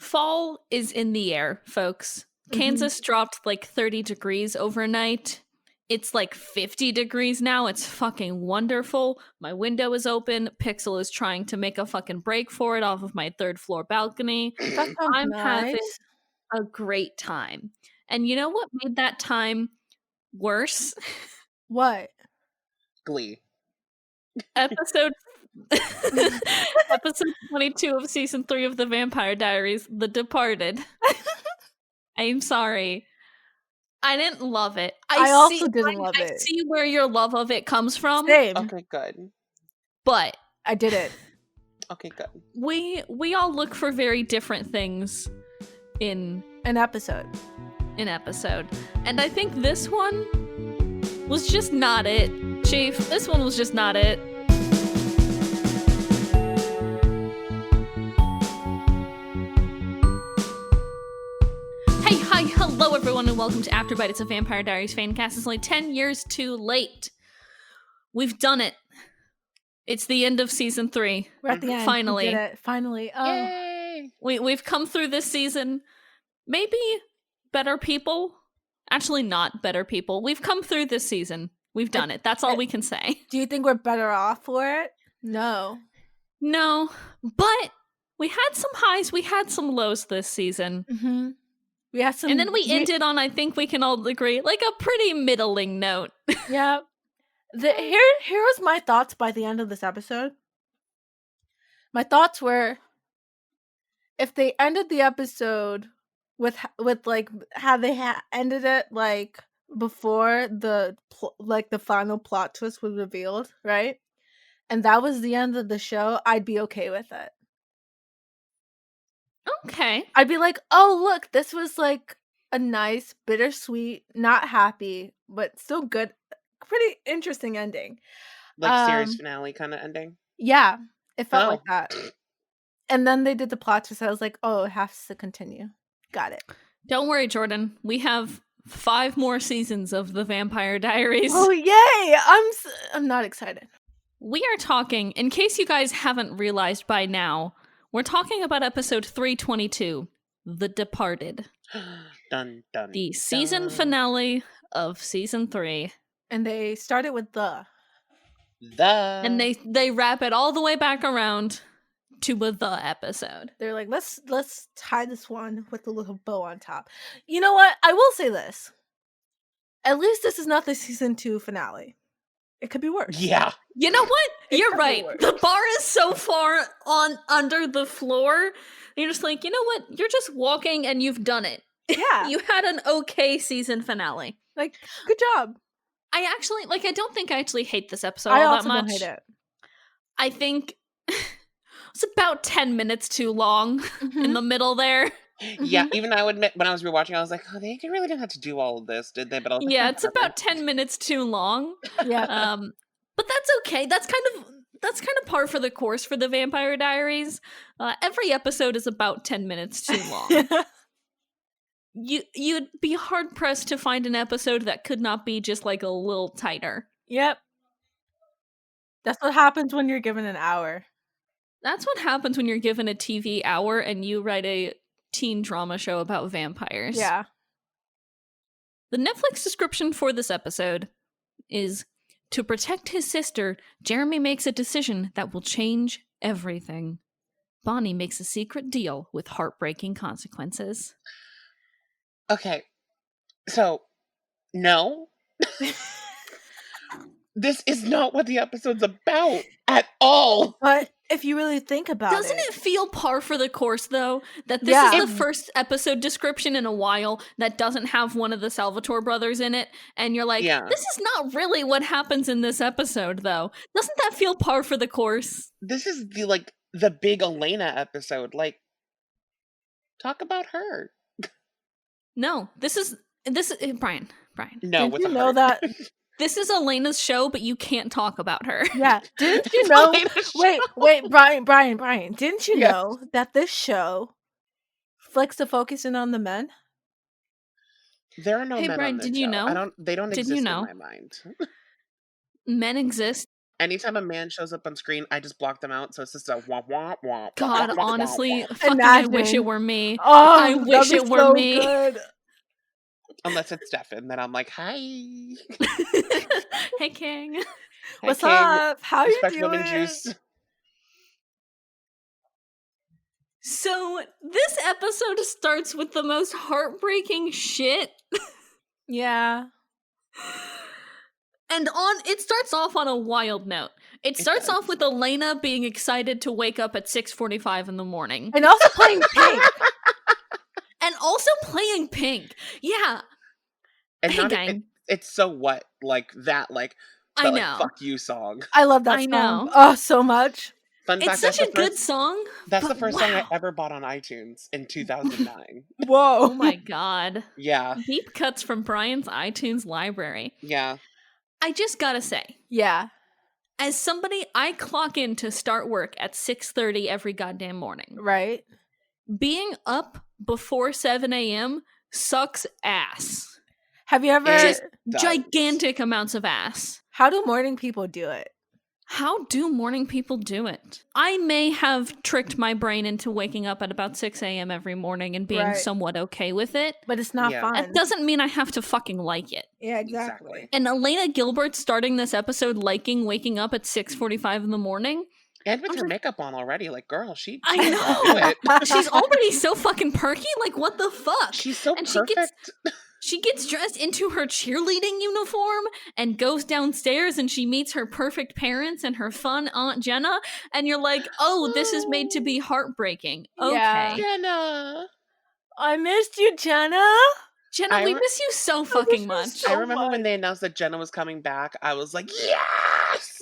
fall is in the air, folks. Kansas dropped like 30 degrees overnight. It's like 50 degrees now. It's fucking wonderful. My window is open. Pixel is trying to make a fucking break for it off of my 3rd floor balcony. That sounds I'm having nice. a great time. And you know what made that time worse? What? Glee. Episode 22 of season 3 of The Vampire Diaries, The Departed. I'm sorry. I didn't love it. I also didn't love it. I see where your love of it comes from. Same. Okay, good. But I did it. Okay, good. We all look for very different things in An episode. And I think this one was just not it. Chief, this one was just not it. Hey, hi, hello everyone, and welcome to Afterbite. It's a Vampire Diaries fancast. It's only 10 years too late. We've done it. It's the end of season 3. We're at the end. Finally. We did it. Finally. Oh. Yay! We've come through this season. Maybe better people. Actually, not better people. We've come through this season. We've done it. That's all we can say. Do you think we're better off for it? No. No, but we had some highs. We had some lows this season. Mm-hmm. We had some, and then we ended on, I think we can all agree, like a pretty middling note. Yeah. Here was my thoughts by the end of this episode. My thoughts were, if they ended the episode with like how they ended it, like before the final plot twist was revealed, right? And that was the end of the show, I'd be okay with it. Okay. I'd be like, oh, look, this was like a nice, bittersweet, not happy, but still good, pretty interesting ending. Like series finale kind of ending? Yeah, it felt like that. And then they did the plot twist. I was like, oh, it has to continue. Got it. Don't worry, Jordan. We have 5 more seasons of The Vampire Diaries. Oh, yay! I'm not excited. We are talking, in case you guys haven't realized by now, we're talking about episode 322, The Departed. Dun, dun, the season finale of season 3. And they started with the. And they wrap it all the way back around to the episode. They're like, let's tie this one with a little bow on top. You know what? I will say this. At least this is not the season 2 finale. It could be worse. Yeah. You know what? You're right. The bar is so far under the floor. You're just like, you know what? You're just walking and you've done it. Yeah. You had an okay season finale. Like, good job. I don't think I actually hate this episode all that much. I also don't hate it. I think it's about 10 minutes too long in the middle there. Yeah, even I would admit, when I was rewatching, I was like, oh, they really didn't have to do all of this, did they? But I was yeah, it's about 10 minutes too long. Yeah. But that's okay. That's kind of par for the course for the Vampire Diaries. Every episode is about 10 minutes too long. You'd be hard pressed to find an episode that could not be just like a little tighter. Yep. That's what happens when you're given an hour. That's what happens when you're given a TV hour and you write a teen drama show about vampires. Yeah. The Netflix description for this episode is, to protect his sister, Jeremy makes a decision that will change everything. Bonnie makes a secret deal with heartbreaking consequences. Okay. So, no. This is not what the episode's about at all. But if you really think about Doesn't it feel par for the course, though, that this Yeah. is the first episode description in a while that doesn't have one of the Salvatore brothers in it, and you're like, this is not really what happens in this episode, though. Doesn't that feel par for the course? This is the big Elena episode. Like, talk about her. No, this is Brian. No, did you know that? This is Elena's show, but you can't talk about her. Yeah. Didn't you know? Wait, Brian. Didn't you know that this show flicks the focus in on the men? There are no men Brian, on this did show. you know? They don't Did exist you know? in my mind. Men exist. Anytime a man shows up on screen, I just block them out, so it's just a womp womp womp. God, womp, womp, honestly, womp. fucking I wish it Imagine. were me. Oh, I wish that'd it be were so me. good. Unless it's Stefan, then I'm like, hi. Hey, King. Hi, What's King. up? How you Respect doing? lemon juice. So, this episode starts with the most heartbreaking shit. Yeah. And it starts off on a wild note. It starts off with Elena being excited to wake up at 6:45 in the morning. And also playing Pink. Yeah. And Hey, not gang. it's so what? Like that, like I the know. like fuck you song. I love that I song. know. Oh, so much. Fun It's fact, such a good song. That's the but first song I wow. ever bought on iTunes in 2009. Whoa. Oh my god. Yeah. Deep cuts from Brian's iTunes library. Yeah. I just gotta say, Yeah. as somebody, I clock in to start work at 6:30 every goddamn morning. Right. Being up before 7 a.m. sucks ass. Have you ever... Just does. gigantic amounts of ass. How do morning people do it? How do morning people do it? I may have tricked my brain into waking up at about 6 a.m. every morning and being Right. somewhat okay with it. But it's not Yeah. fun. That doesn't mean I have to fucking like it. Yeah, Exactly. And Elena Gilbert starting this episode liking waking up at 6:45 in the morning. And with I'm her like- makeup on already, like, girl, she I knows how to do know. it. She's already so fucking perky. Like, what the fuck? She's so And perfect. she gets dressed into her cheerleading uniform and goes downstairs and she meets her perfect parents and her fun Aunt Jenna. And you're like, oh, this is made to be heartbreaking. Okay. Yeah. Jenna. I missed you, Jenna. Jenna, we miss you so fucking much. so I remember when much. they announced that Jenna was coming back, I was like, yes!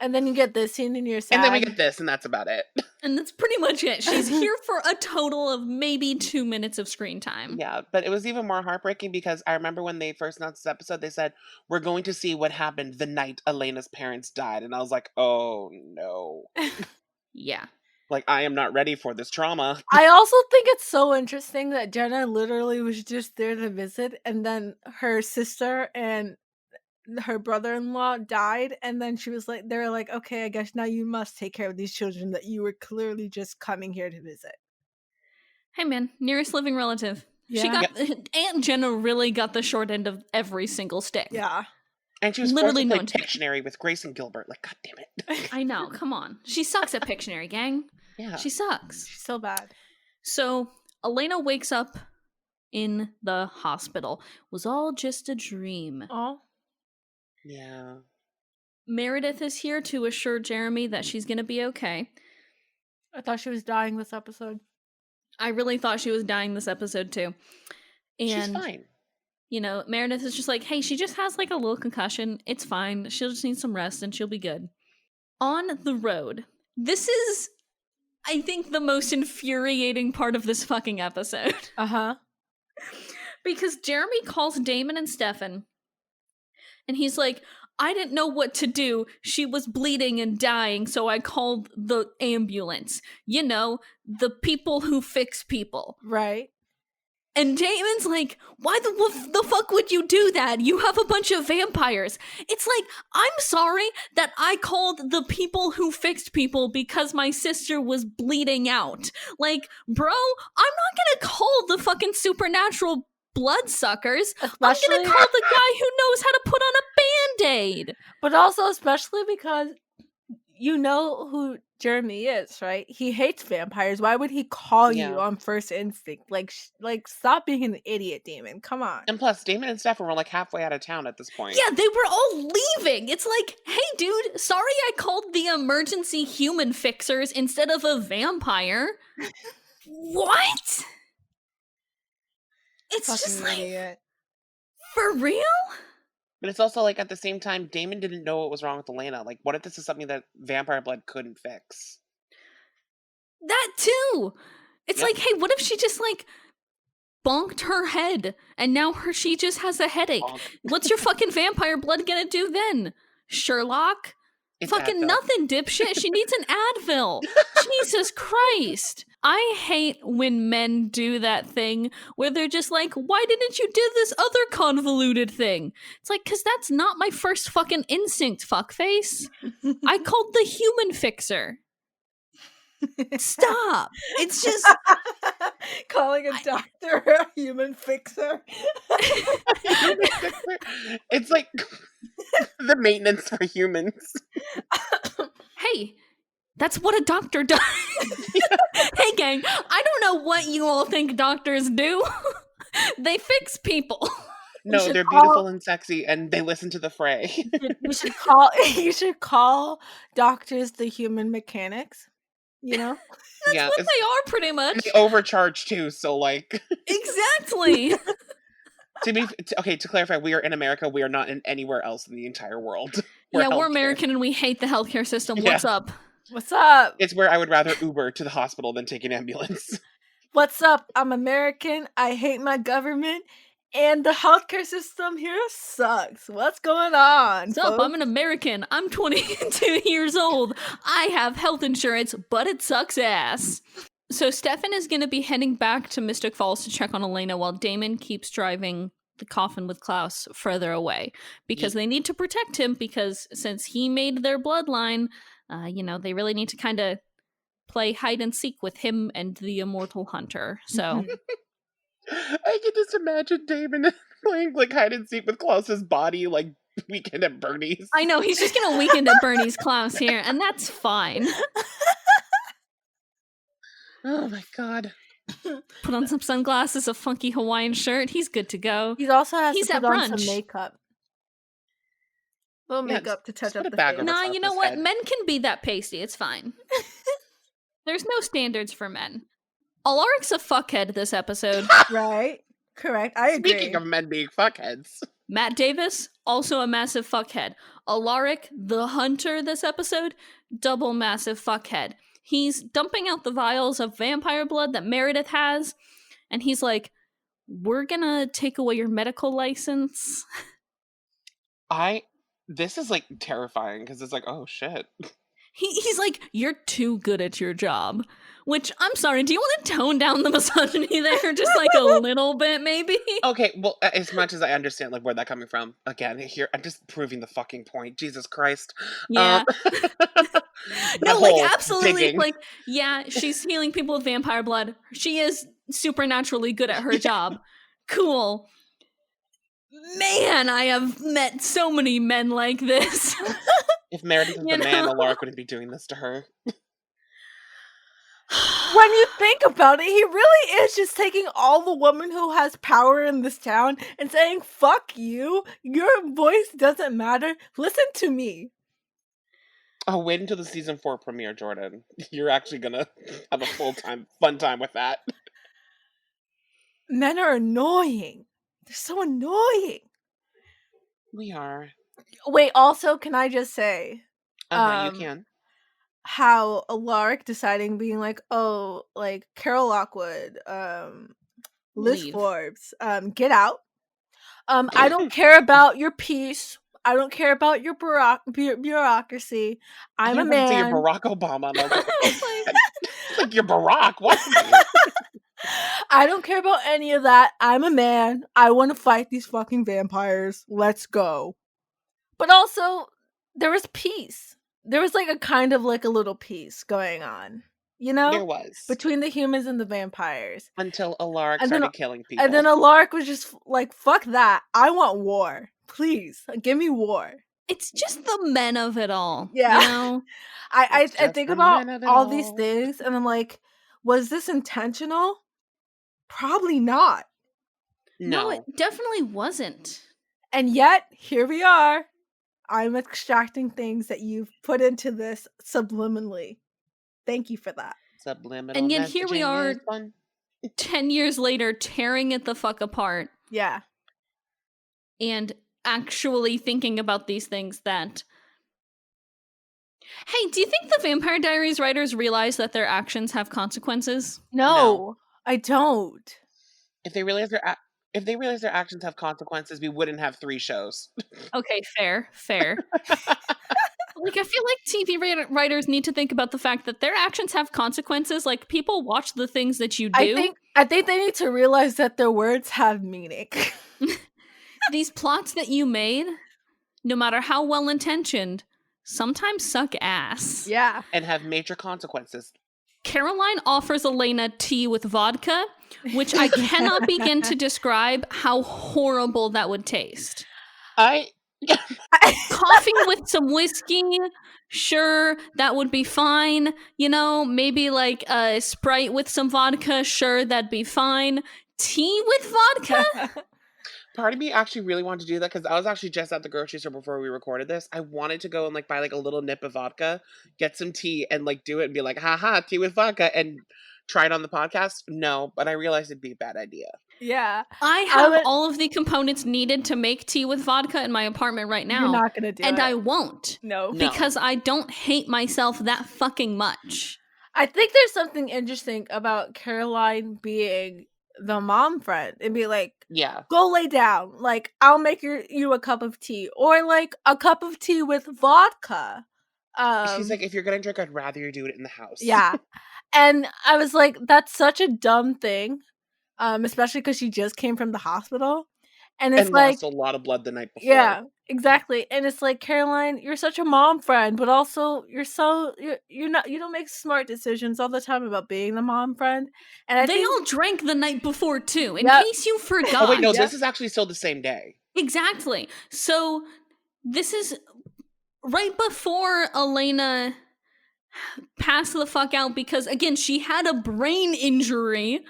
And then you get this scene and you're sad. And then we get this, and that's about it. And that's pretty much it. She's here for a total of maybe 2 minutes of screen time. Yeah, but it was even more heartbreaking because I remember when they first announced this episode, they said, we're going to see what happened the night Elena's parents died. And I was like, oh no. Yeah. Like, I am not ready for this trauma. I also think it's so interesting that Jenna literally was just there to visit, and then her sister and her brother-in-law died, and then she was like, they were like, okay, I guess now you must take care of these children that you were clearly just coming here to visit. Hey man, nearest living relative. She Yeah. got Aunt Jenna really got the short end of every single stick. Yeah. And she was Literally literally no forced to play Pictionary with Grace and Gilbert. Like, god damn it. I know, come on. She sucks at Pictionary, gang. Yeah. She sucks. She's so bad. So Elena wakes up in the hospital. Was all just a dream. Oh. Yeah. Meredith is here to assure Jeremy that she's gonna be okay. I thought she was dying this episode. I really thought she was dying this episode too. And She's fine. you know, Meredith is just like, hey, she just has like a little concussion. It's fine. She'll just need some rest and she'll be good. On the road. This is, I think, the most infuriating part of this fucking episode. Uh-huh. Because Jeremy calls Damon and Stefan, and he's like, I didn't know what to do. She was bleeding and dying, so I called the ambulance. You know, the people who fix people. Right. And Damon's like, why the fuck would you do that? You have a bunch of vampires. It's like, I'm sorry that I called the people who fixed people because my sister was bleeding out. Like, bro, I'm not gonna call the fucking supernatural bloodsuckers. I'm gonna call the guy who knows how to put on a Band-Aid. But also especially because you know who Jeremy is, right? He hates vampires. Why would he call you on first instinct? Like, stop being an idiot, Damon. Come on. And plus, Damon and Stefan were like halfway out of town at this point. Yeah, they were all leaving. It's like, hey, dude, sorry I called the emergency human fixers instead of a vampire. What? It's Fucking just like, idiot. for real? But it's also like at the same time, Damon didn't know what was wrong with Elena. Like, what if this is something that vampire blood couldn't fix? That too. It's Yep. like, hey, what if she just like bonked her head and now she just has a headache? Bonk. What's your fucking vampire blood gonna do then? Sherlock? It's Fucking Advil. nothing, dipshit. She needs an Advil. Jesus Christ. I hate when men do that thing where they're just like, why didn't you do this other convoluted thing? It's like, because that's not my first fucking instinct, fuckface. I called the human fixer. Stop. It's just... Calling a doctor a human fixer. Human fixer? It's like the maintenance for humans. Hey, that's what a doctor does. Hey, gang, I don't know what you all think doctors do. They fix people. No, they're beautiful and sexy, and they listen to the fray. You should call doctors the human mechanics. You know? That's what they are, pretty much. They overcharge too, so like... Exactly. To clarify, we are in America. We are not in anywhere else in the entire world. We're American and we hate the healthcare system. What's up? What's up? It's where I would rather Uber to the hospital than take an ambulance. What's up? I'm American. I hate my government. And the healthcare system here sucks. What's going on? What's up? I'm an American. I'm 22 years old. I have health insurance, but it sucks ass. So Stefan is going to be heading back to Mystic Falls to check on Elena while Damon keeps driving the coffin with Klaus further away. Because they need to protect him because since he made their bloodline, they really need to kind of play hide and seek with him and the immortal hunter. So... I can just imagine Damon playing like hide and seek with Klaus's body, like Weekend at Bernie's. I know, he's just gonna Weekend at Bernie's Klaus here, and that's fine. Oh my god. Put on some sunglasses, a funky Hawaiian shirt, he's good to go. He also has he's to put on some makeup. Little makeup to touch up the face. Nah, you know what? Men can be that pasty, it's fine. There's no standards for men. Alaric's a fuckhead this episode. Right. Correct. I agree. Speaking of men being fuckheads. Matt Davis, also a massive fuckhead. Alaric, the hunter this episode, double massive fuckhead. He's dumping out the vials of vampire blood that Meredith has, and he's like, we're gonna take away your medical license. This is like terrifying, because it's like, oh shit. He's like, you're too good at your job. Which, I'm sorry, do you want to tone down the misogyny there just like a little bit, maybe? Okay, well, as much as I understand like where that's coming from, again, here, I'm just proving the fucking point. Jesus Christ. Yeah. No, like, absolutely. Digging. Like, yeah, she's healing people with vampire blood. She is supernaturally good at her job. Cool. Man, I have met so many men like this. If Meredith is the man, Alaric wouldn't be doing this to her. When you think about it, he really is just taking all the woman who has power in this town and saying, fuck you, your voice doesn't matter, listen to me. Oh, wait until the season 4 premiere, Jordan. You're actually gonna have a fun time with that. Men are annoying. They're so annoying. We are. Wait, also, can I just say... you can. How Alaric deciding being like, oh, like Carol Lockwood, Liz Forbes, get out. I don't care about your peace. I don't care about your bureaucracy. I'm a man. You're Barack Obama. It's like you're Barack. What? I don't care about any of that. I'm a man. I want to fight these fucking vampires. Let's go. But also, there was peace. There was like a kind of like a little peace going on, you know? There was. Between the humans and the vampires. Until Alaric started killing people. And then Alaric was just like, fuck that. I want war. Please, give me war. It's just the men of it all. Yeah. You know? I think about all these things and I'm like, was this intentional? Probably not. No, it definitely wasn't. And yet, here we are. I'm extracting things that you've put into this subliminally. Thank you for that. Subliminal. And yet here we are 10 years later tearing it the fuck apart. Yeah. And actually thinking about these things that... Hey, do you think the Vampire Diaries writers realize that their actions have consequences? No. I don't. If they realize their actions have consequences, we wouldn't have 3 shows. Okay, fair. Like, I feel like TV writers need to think about the fact that their actions have consequences. Like, people watch the things that you do. I think they need to realize that their words have meaning. These plots that you made, no matter how well intentioned, sometimes suck ass. Yeah. And have major consequences. Caroline offers Elena tea with vodka, which I cannot begin to describe how horrible that would taste. Coffee with some whiskey, sure, that would be fine. You know, maybe like a Sprite with some vodka, sure, that'd be fine. Tea with vodka? Part of me actually really wanted to do that because I was actually just at the grocery store before we recorded this. I wanted to go and like buy like a little nip of vodka, get some tea, and like do it and be like, haha, tea with vodka, and try it on the podcast. No, but I realized it'd be a bad idea. Yeah. I have all of the components needed to make tea with vodka in my apartment right now. You're not gonna do it. And I won't. No. Because I don't hate myself that fucking much. I think there's something interesting about Caroline being the mom friend and be like, yeah, go lay down. Like, I'll make you a cup of tea. Or like a cup of tea with vodka. She's like, if you're gonna drink, I'd rather you do it in the house. Yeah. And I was like, that's such a dumb thing. Especially because she just came from the hospital. And it's like lost a lot of blood the night before. Yeah, exactly. And it's like, Caroline, you're such a mom friend, but also you don't make smart decisions all the time about being the mom friend. And they all drank the night before too, in Yep. case you forgot. Oh wait, no, this is actually still the same day. Exactly. So this is right before Elena passed the fuck out because again, she had a brain injury.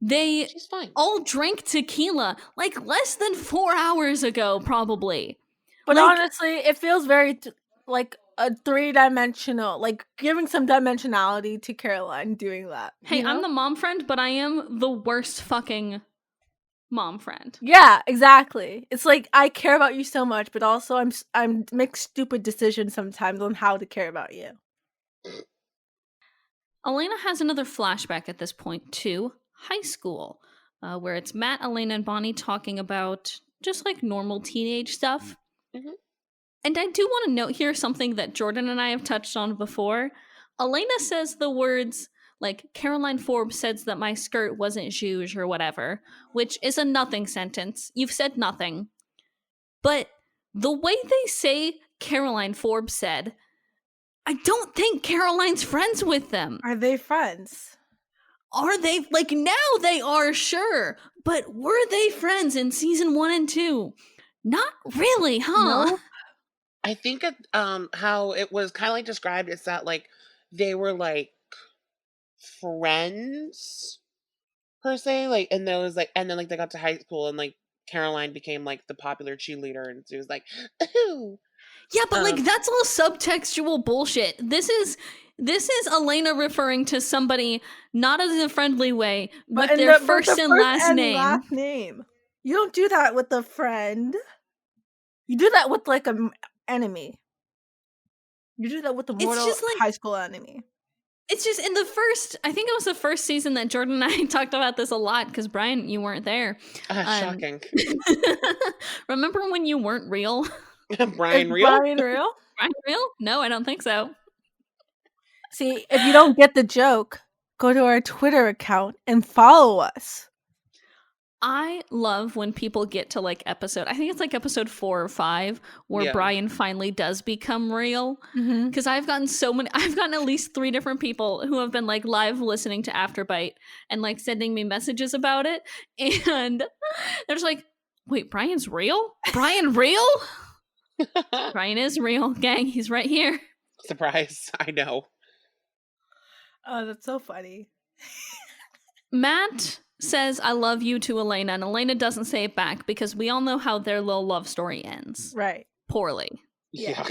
She's fine. all drank tequila like less than 4 hours ago, probably. But honestly, it feels very like a 3-dimensional, like giving some dimensionality to Caroline doing that. Hey, I'm the mom friend, but I am the worst fucking mom friend. Yeah, exactly. It's like I care about you so much, but also I'm make stupid decisions sometimes on how to care about you. Elena has another flashback at this point to high school, where it's Matt, Elena, and Bonnie talking about just like normal teenage stuff. Mm-hmm. And I do want to note here something that Jordan and I have touched on before. Elena says the words like, Caroline Forbes says that my skirt wasn't zhuzh or whatever, which is a nothing sentence. You've said nothing. But the way they say Caroline Forbes said, I don't think Caroline's friends with them. Are they friends? Are they? Like, now they are, sure. But were they friends in season 1 and 2? Not really, huh? No. I think how it was kind of like described is that like they were like friends per se, like, and there was like, and then like they got to high school and like Caroline became like the popular cheerleader and she was like, ooh. Yeah, but like that's all subtextual bullshit. This is Elena referring to somebody not as a friendly way, with their first and last name. You don't do that with a friend. You do that with like an enemy. You do that with a mortal high school enemy. It's just in the first, I think it was the first season that Jordan and I talked about this a lot because Brian, you weren't there. Shocking. Remember when you weren't real? Brian real? Brian real? Brian real? No, I don't think so. See, if you don't get the joke, go to our Twitter account and follow us. I love when people get to like I think it's like episode 4 or 5 where Brian finally does become real. Because I've gotten at least 3 different people who have been like live listening to Afterbite and like sending me messages about it. And they're just like, wait, Brian's real? Brian real? Brian is real, gang. He's right here. Surprise. I know. Oh, that's so funny. Matt says, I love you to Elena, and Elena doesn't say it back because we all know how their little love story ends. Right. Poorly. Yeah.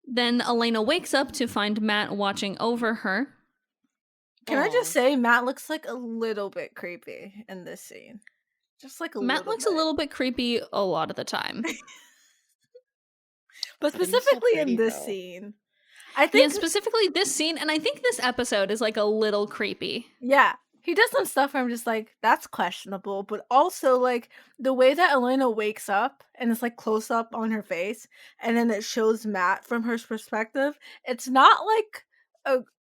Then Elena wakes up to find Matt watching over her. Can I just say, Matt looks like a little bit creepy in this scene. Just like Matt looks a little bit creepy a lot of the time. But specifically in this scene. I think specifically this scene, and I think this episode is like a little creepy. Yeah. He does some stuff where I'm just like, that's questionable. But also, like, the way that Elena wakes up and it's like close up on her face, and then it shows Matt from her perspective. It's not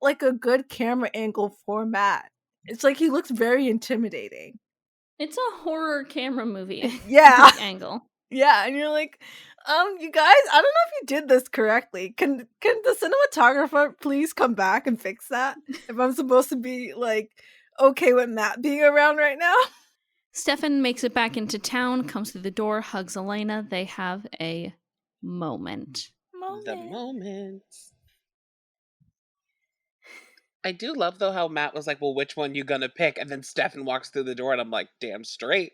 like a good camera angle for Matt. It's like he looks very intimidating. It's a horror camera movie. Yeah. Angle. Yeah, and you're like, you guys, I don't know if you did this correctly. Can the cinematographer please come back and fix that? If I'm supposed to be like okay with Matt being around right now. Stefan makes it back into town, comes through the door, hugs Elena. They have a moment. The moment. I do love though how Matt was like, well, which one you gonna pick? And then Stefan walks through the door and I'm like, damn straight.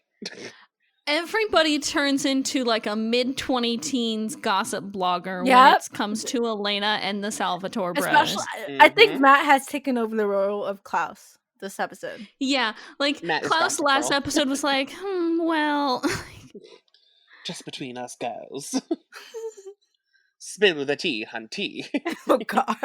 Everybody turns into like a mid-20-teens gossip blogger when it comes to Elena and the Salvatore bros. Especially, I think Matt has taken over the role of Klaus this episode. Yeah, like Matt Klaus last episode was like, well... Just between us girls. Spill the tea, hunty. Oh, God.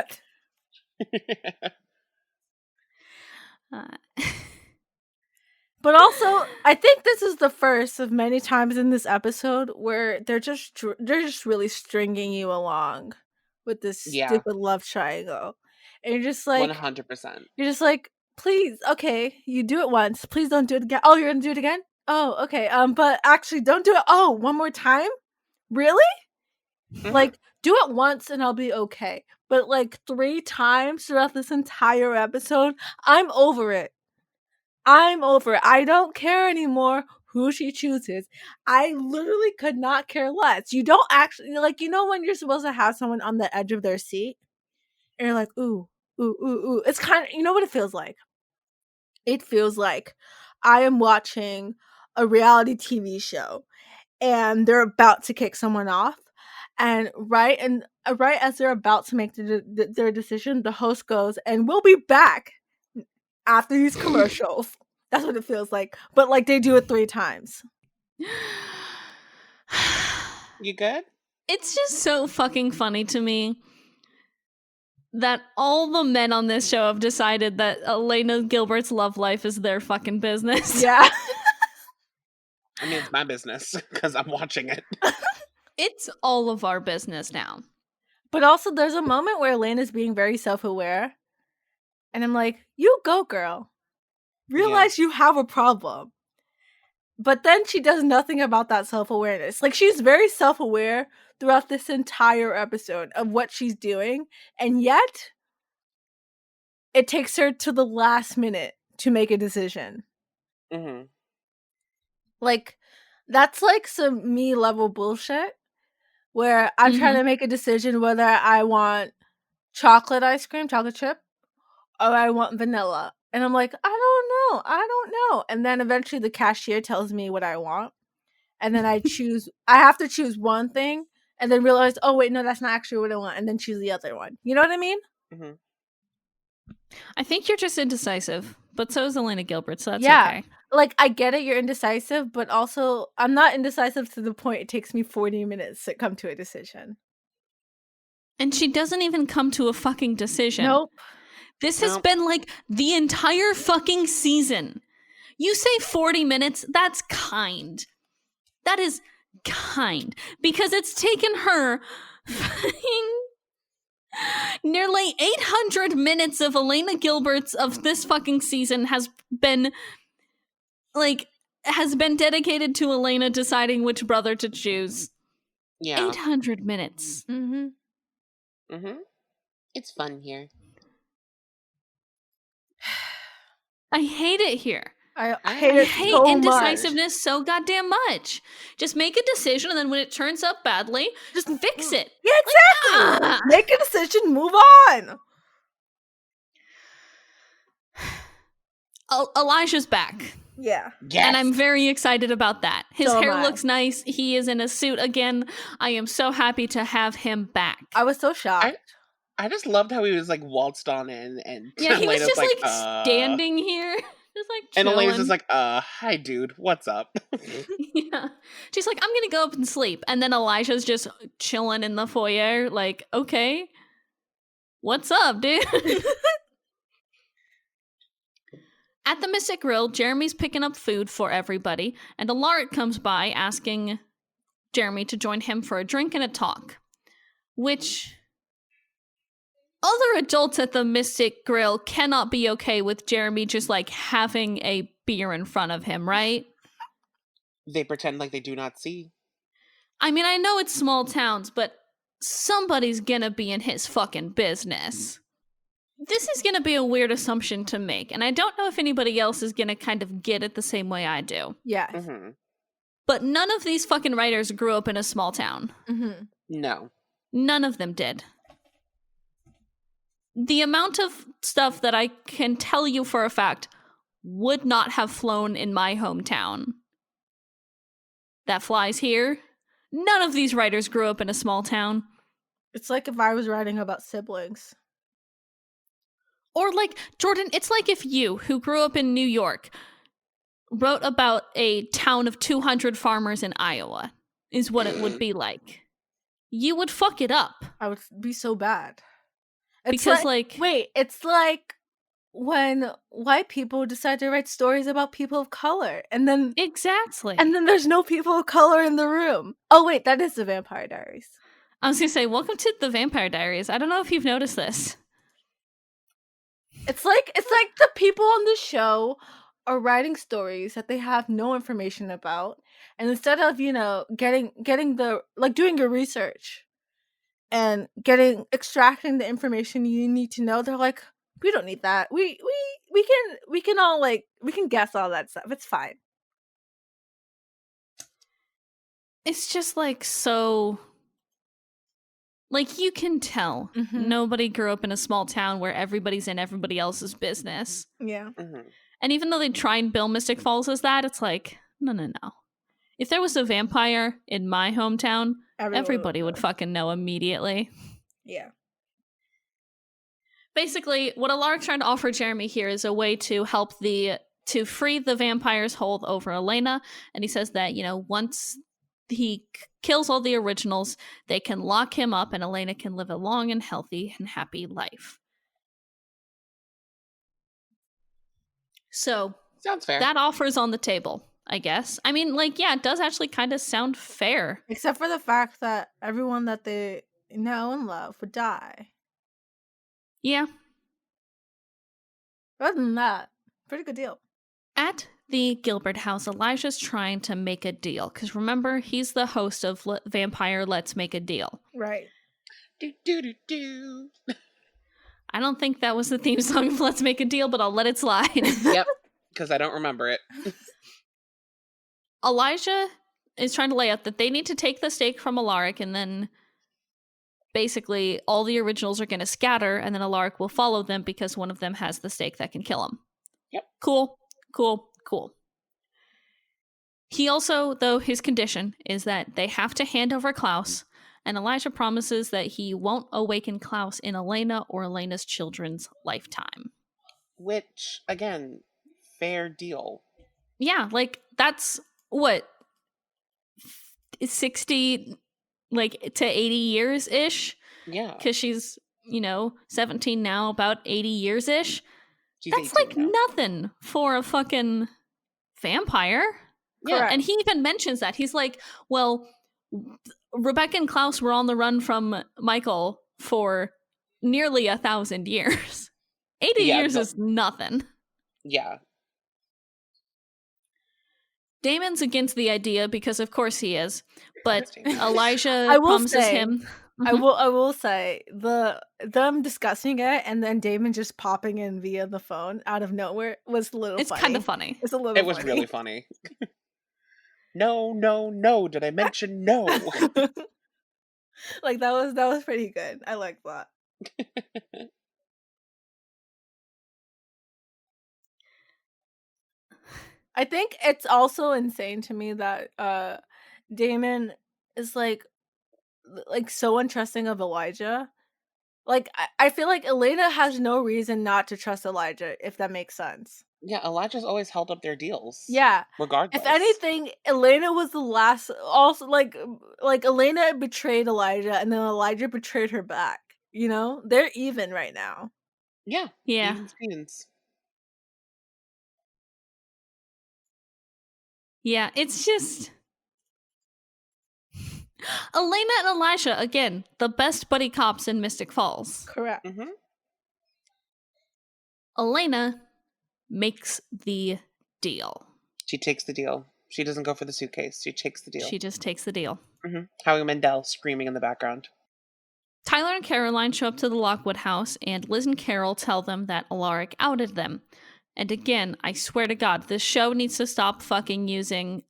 But also, I think this is the first of many times in this episode where they're just really stringing you along with this stupid love triangle, and you're just like 100%. You're just like, please, okay, you do it once, please don't do it again. Oh, you're gonna do it again? Oh, okay. But actually, don't do it. Oh, one more time? Really? Mm-hmm. Like, do it once and I'll be okay. But like 3 times throughout this entire episode, I'm over it. I don't care anymore who she chooses. I literally could not care less. You don't actually, like, you know when you're supposed to have someone on the edge of their seat? And you're like, ooh, ooh, ooh, ooh. It's kind of, you know what it feels like? It feels like I am watching a reality TV show and they're about to kick someone off. And right as they're about to make their decision, the host goes, and we'll be back after these commercials. That's what it feels like. But like they do it 3 times. You good? It's just so fucking funny to me that all the men on this show have decided that Elena Gilbert's love life is their fucking business. Yeah. I mean, it's my business because I'm watching it. It's all of our business now. But also there's a moment where Elena's being very self-aware. And I'm like, you go, girl. Realize you have a problem. But then she does nothing about that self-awareness. Like, she's very self-aware throughout this entire episode of what she's doing. And yet, it takes her to the last minute to make a decision. Mm-hmm. Like, that's like some me-level bullshit. Where I'm trying to make a decision whether I want chocolate ice cream, chocolate chip, or I want vanilla. And I'm like, I don't know. And then eventually the cashier tells me what I want. And then I have to choose one thing and then realize, oh wait, no, that's not actually what I want. And then choose the other one. You know what I mean? Mm-hmm. I think you're just indecisive, but so is Elena Gilbert, so that's okay. Like, I get it, you're indecisive, but also I'm not indecisive to the point it takes me 40 minutes to come to a decision. And she doesn't even come to a fucking decision. Nope. This has been like the entire fucking season. You say 40 minutes, that's kind. That is kind. Because it's taken her nearly 800 minutes of Elena Gilbert's of this fucking season has been dedicated to Elena deciding which brother to choose. Yeah. 800 minutes. Mm-hmm. Mm-hmm. It's fun here. I hate it here. I hate so indecisiveness so goddamn much. Just make a decision, and then when it turns out badly, just fix it. Yeah, exactly. Make a decision, move on. Elijah's back. Yeah. Yes. And I'm very excited about that. His hair looks nice. He is in a suit again. I am so happy to have him back. I was so shocked. I just loved how he was like waltzed on in, and yeah, he was just like standing here, just like chilling. And Elena's just like, hi dude, what's up? Yeah, she's like, I'm gonna go up and sleep, and then Elijah's just chilling in the foyer, like, okay, what's up, dude? At the Mystic Grill, Jeremy's picking up food for everybody, and Alaric comes by asking Jeremy to join him for a drink and a talk. Which other adults at the Mystic Grill cannot be okay with Jeremy just like having a beer in front of him, right? They pretend like they do not see. I mean, I know it's small towns, but somebody's gonna be in his fucking business. This is gonna be a weird assumption to make, and I don't know if anybody else is gonna kind of get it the same way I do. Yes. Mm-hmm. But none of these fucking writers grew up in a small town. Mm-hmm. No. None of them did. The amount of stuff that I can tell you for a fact would not have flown in my hometown that flies here. None of these writers grew up in a small town. It's like if I was writing about siblings. Or like, Jordan, it's like if you, who grew up in New York, wrote about a town of 200 farmers in Iowa, is what it would be like. You would fuck it up. I would be so bad. It's Because, like... Wait, it's like when white people decide to write stories about people of color, and then... Exactly. And then there's no people of color in the room. Oh, wait, that is the Vampire Diaries. I was gonna say, welcome to the Vampire Diaries. I don't know if you've noticed this. It's like the people on the show are writing stories that they have no information about, and instead of, you know, getting the, like, doing your research and extracting the information you need to know, they're like, we don't need that. We can all, like, we can guess all that stuff. It's fine. It's just like so... Like, you can tell nobody grew up in a small town where everybody's in everybody else's business. Yeah. Mm-hmm. And even though they try and bill Mystic Falls as that, it's like, no. If there was a vampire in my hometown, everybody would fucking know immediately. Yeah. Basically, what Alaric's trying to offer Jeremy here is a way to help to free the vampire's hold over Elena. And he says that, you know, once he kills all the originals, they can lock him up and Elena can live a long and healthy and happy life. So, sounds fair. That offer's on the table, I guess. I mean, like, yeah, it does actually kind of sound fair. Except for the fact that everyone that they know and love would die. Yeah. Other than that, pretty good deal. At the Gilbert house, Elijah's trying to make a deal. Because remember, he's the host of Vampire Let's Make a Deal. Right. Do. I don't think that was the theme song of Let's Make a Deal, but I'll let it slide. Yep, because I don't remember it. Elijah is trying to lay out that they need to take the stake from Alaric, and then basically all the originals are going to scatter, and then Alaric will follow them because one of them has the stake that can kill him. Yep. Cool. He also, though, his condition is that they have to hand over Klaus, and Elijah promises that he won't awaken Klaus in Elena or Elena's children's lifetime. Which, again, fair deal. Yeah, like, that's, what, 60, like, to 80 years-ish? Yeah. Because she's, 17 now, about 80 years-ish. That's, like, now. nothing for a fucking vampire. Yeah. And he even mentions that. He's like, well, Rebecca and Klaus were on the run from Michael for nearly 1,000 years. 80 years is nothing. Yeah. Damon's against the idea because of course he is. But Elijah promises him. I will say them discussing it and then Damon just popping in via the phone out of nowhere was a little funny. It's kind of funny. It's a little It was really funny. No, did I mention no? Like that was pretty good. I like that. I think it's also insane to me that Damon is like so untrusting of Elijah. Like I feel like Elena has no reason not to trust Elijah, if that makes sense. Yeah, Elijah's always held up their deals. Yeah. Regardless. If anything, Elena was the last. Also, like Elena betrayed Elijah, and then Elijah betrayed her back. You know, they're even right now. Yeah. Yeah. Even Stevens. Yeah, it's just... Elena and Elijah, again, the best buddy cops in Mystic Falls. Correct. Mm-hmm. Elena makes the deal. She takes the deal. She doesn't go for the suitcase. She takes the deal. She just takes the deal. Mm-hmm. Howie Mandel screaming in the background. Tyler and Caroline show up to the Lockwood house, and Liz and Carol tell them that Alaric outed them. And again, I swear to God, this show needs to stop fucking using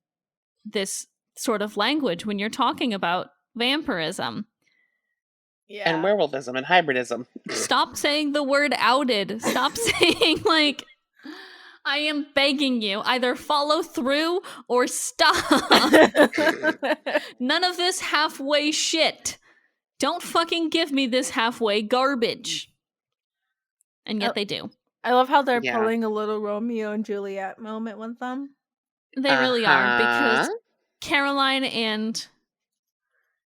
this sort of language when you're talking about vampirism. Yeah. And werewolfism and hybridism. Stop saying the word outed. Stop saying, like, I am begging you, either follow through or stop. None of this halfway shit. Don't fucking give me this halfway garbage. And yet they do. I love how they're pulling a little Romeo and Juliet moment with them. They really are, because Caroline and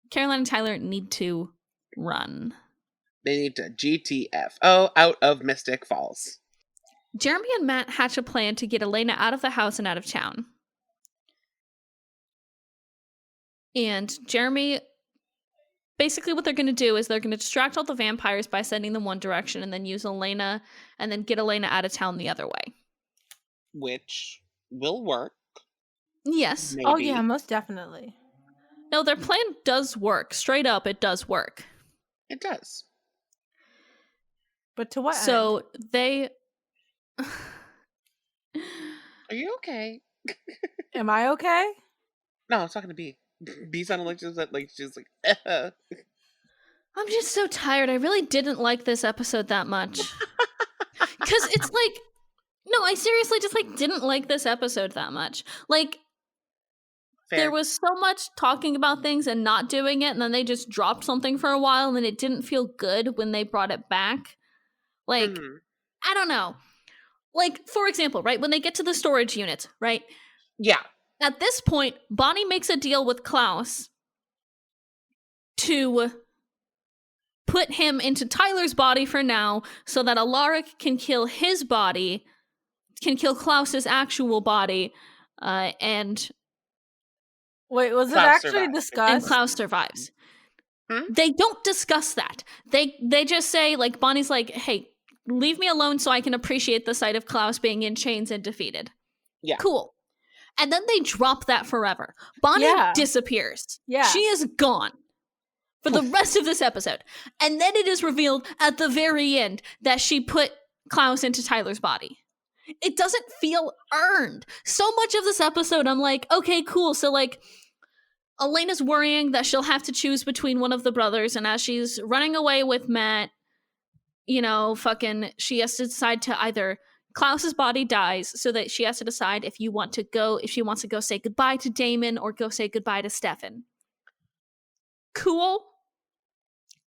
Tyler need to run. They need to GTFO out of Mystic Falls. Jeremy and Matt hatch a plan to get Elena out of the house and out of town. And Jeremy, basically what they're going to do is they're going to distract all the vampires by sending them one direction and then use Elena and then get Elena out of town the other way. Which will work. Yes. Maybe. Oh yeah, most definitely. No, their plan does work. Straight up, it does work. It does. But to what So end? they... Are you okay? Am I okay? No, I'm talking to B. B sounded like she's like I'm just so tired. I really didn't like this episode that much. Because it's like... No, I seriously just, like, didn't like this episode that much. Like... Fair. There was so much talking about things and not doing it, and then they just dropped something for a while, and then it didn't feel good when they brought it back. Like, I don't know. Like, for example, right, when they get to the storage units, right? Yeah. At this point, Bonnie makes a deal with Klaus to put him into Tyler's body for now, so that Alaric can kill his body, can kill Klaus's actual body, and... Wait, was Klaus it actually survives. discussed? And Klaus survives. They don't discuss that. They just say, like, Bonnie's like, hey, leave me alone so I can appreciate the sight of Klaus being in chains and defeated. Yeah. Cool. And then they drop that forever. Bonnie disappears. Yeah. She is gone for the rest of this episode. And then it is revealed at the very end that she put Klaus into Tyler's body. It doesn't feel earned. So much of this episode, I'm like, okay, cool. So, like, Elena's worrying that she'll have to choose between one of the brothers, and as she's running away with Matt, you know, fucking, she has to decide to either Klaus's body dies, so that she has to decide if she wants to go say goodbye to Damon or go say goodbye to Stefan. Cool.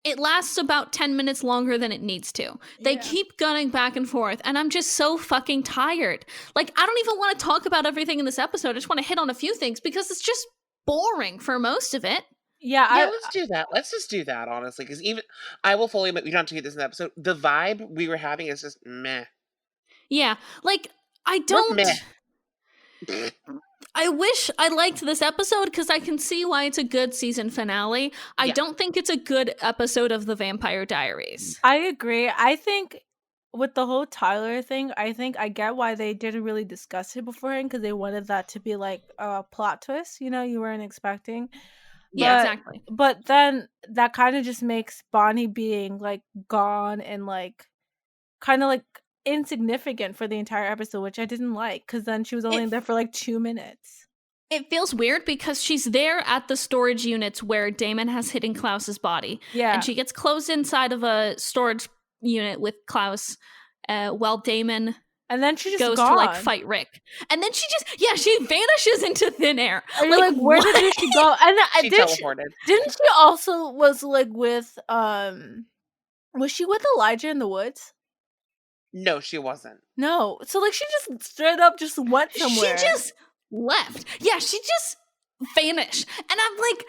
It lasts about 10 minutes longer than it needs to. They keep gunning back and forth, and I'm just so fucking tired. Like, I don't even want to talk about everything in this episode. I just want to hit on a few things, because it's just boring for most of it. Yeah, let's do that. Let's just do that, honestly, because even I will fully admit, we don't have to get this in the episode. The vibe we were having is just meh. Yeah, like, I don't... Meh. I wish I liked this episode, because I can see why it's a good season finale. I don't think it's a good episode of The Vampire Diaries. I agree. I think with the whole Tyler thing, I think I get why they didn't really discuss it beforehand, because they wanted that to be like a plot twist, you know, you weren't expecting. Yeah, exactly. But then that kind of just makes Bonnie being like gone and like kind of like insignificant for the entire episode, which I didn't like, because then she was only there for like 2 minutes. It feels weird because she's there at the storage units where Damon has hidden Klaus's body. Yeah. And she gets closed inside of a storage unit with Klaus while Damon and then she just goes gone. to like fight Rick. And then she vanishes into thin air. And you're like, where did she go? And she teleported. Didn't she also was like with was she with Elijah in the woods? No, she wasn't. No. So like she just straight up just went somewhere. She just left. Yeah, she just vanished. And I'm like,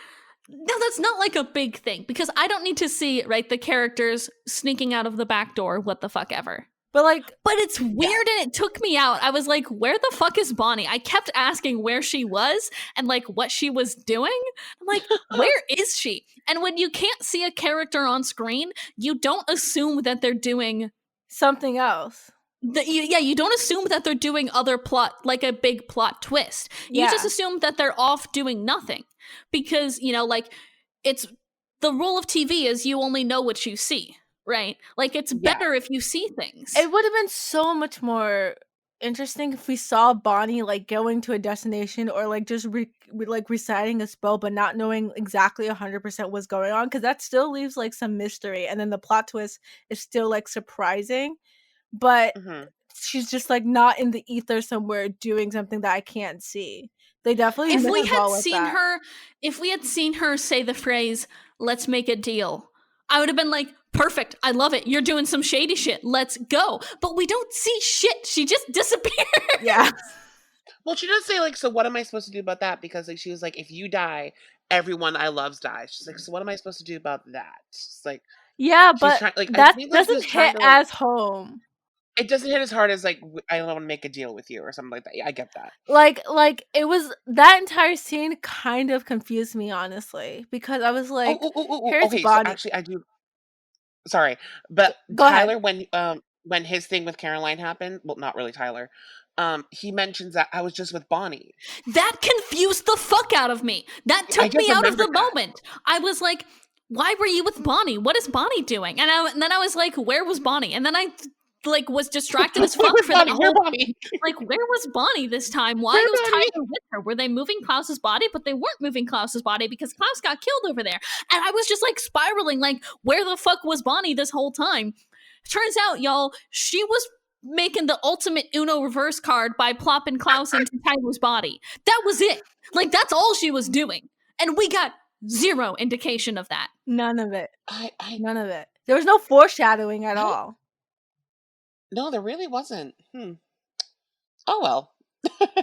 no, that's not like a big thing, because I don't need to see, right, the characters sneaking out of the back door, what the fuck ever. But it's weird and it took me out. I was like, where the fuck is Bonnie? I kept asking where she was and like what she was doing. I'm like, where is she? And when you can't see a character on screen, you don't assume that they're doing something else. You don't assume that they're doing other plot, like a big plot twist. You just assume that they're off doing nothing. Because, like, it's the rule of TV is you only know what you see. Right? Like, it's better if you see things. It would have been so much more interesting if we saw Bonnie, like, going to a destination or, like, just reciting a spell but not knowing exactly 100% what's going on, because that still leaves, like, some mystery, and then the plot twist is still, like, surprising, but she's just, like, not in the ether somewhere doing something that I can't see. They definitely if we had seen her say the phrase, "Let's make a deal," I would have been like, perfect, I love it, you're doing some shady shit, let's go. But we don't see shit, she just disappears. Yeah. Well, she does say, like, so what am I supposed to do about that? Because, like, she was like, if you die, everyone I love's dies. She's like, so what am I supposed to do about that? She's like, yeah, but that doesn't hit as home. It doesn't hit as hard as, like, I don't want to make a deal with you or something like that. Yeah, I get that. Like it was, that entire scene kind of confused me, honestly, because I was like, here's okay, Bonnie. so actually I do. Sorry, but Go Tyler, ahead. when his thing with Caroline happened, well, not really Tyler, he mentions that I was just with Bonnie. That confused the fuck out of me. That took me out of the moment. I was like, why were you with Bonnie? What is Bonnie doing? And then I was like, where was Bonnie? And then I like was distracted as fuck for that whole Bonnie? Like, where was Bonnie this time? Why was Tyler with her? Were they moving Klaus's body? But they weren't moving Klaus's body because Klaus got killed over there. And I was just like spiraling, like, where the fuck was Bonnie this whole time? Turns out, y'all, she was making the ultimate Uno reverse card by plopping Klaus into Tyler's body. That was it. Like, that's all she was doing. And we got zero indication of that. None of it. None of it. There was no foreshadowing at all. No, there really wasn't. Oh well.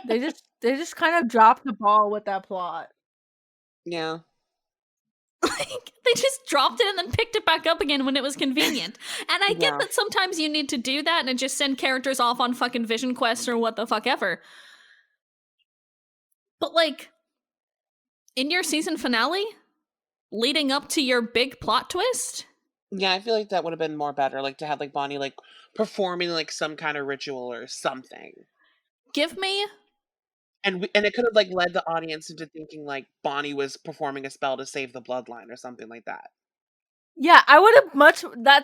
They just kind of dropped the ball with that plot. Yeah. Like, they just dropped it and then picked it back up again when it was convenient. And I get that sometimes you need to do that and just send characters off on fucking vision quests or what the fuck ever. But, like, in your season finale, leading up to your big plot twist? Yeah, I feel like that would have been more better, like, to have, like, Bonnie, like, performing, like, some kind of ritual or something. Give me... And it could have, like, led the audience into thinking, like, Bonnie was performing a spell to save the bloodline or something like that. Yeah, I would have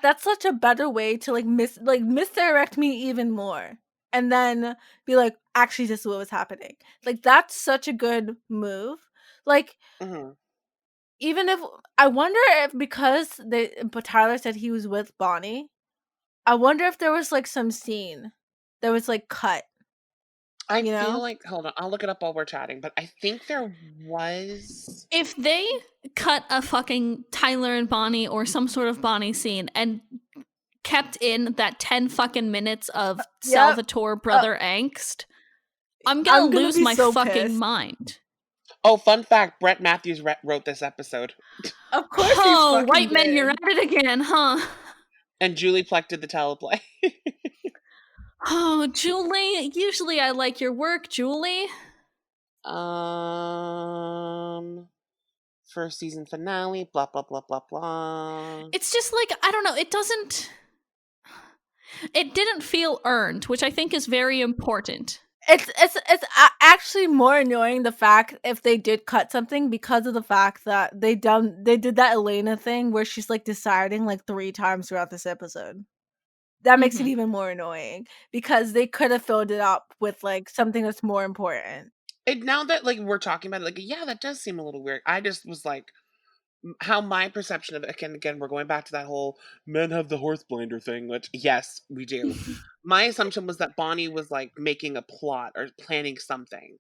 that's such a better way to, like, misdirect me even more. And then be like, actually, this is what was happening. Like, that's such a good move. Like, even if, I wonder if, because Tyler said he was with Bonnie, I wonder if there was, like, some scene that was, like, cut. I feel like, hold on, I'll look it up while we're chatting, but I think there was... If they cut a fucking Tyler and Bonnie or some sort of Bonnie scene and kept in that 10 fucking minutes of Salvatore brother angst, I'm gonna lose my fucking mind. Oh, fun fact, Brett Matthews wrote this episode. Of course. Oh, White Men, you're at it again, huh? And Julie Plec did the teleplay. Oh, Julie. Usually I like your work, Julie. First season finale, blah, blah, blah, blah, blah. It's just like, I don't know, it didn't feel earned, which I think is very important. It's actually more annoying, the fact if they did cut something, because of the fact that they did that Elena thing where she's, like, deciding, like, 3 times throughout this episode. That makes it even more annoying, because they could have filled it up with, like, something that's more important. And now that, like, we're talking about it, like, yeah, that does seem a little weird. I just was like, how my perception of it, again, we're going back to that whole men have the horse blinder thing, which, yes, we do. My assumption was that Bonnie was, like, making a plot or planning something.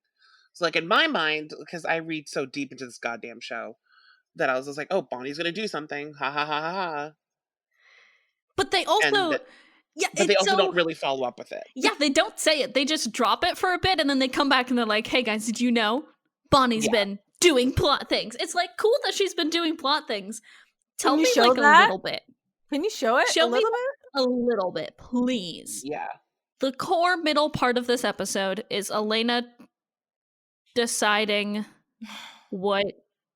So, like, in my mind, because I read so deep into this goddamn show, that I was just like, oh, Bonnie's gonna do something. Ha ha ha ha ha. But they also... but they also don't really follow up with it. Yeah, they don't say it. They just drop it for a bit, and then they come back and they're like, hey guys, did you know Bonnie's been doing plot things? It's like, cool that she's been doing plot things. Tell me, like, a little bit. Can you show it a little bit? a little bit, please. Yeah. The core middle part of this episode is Elena deciding what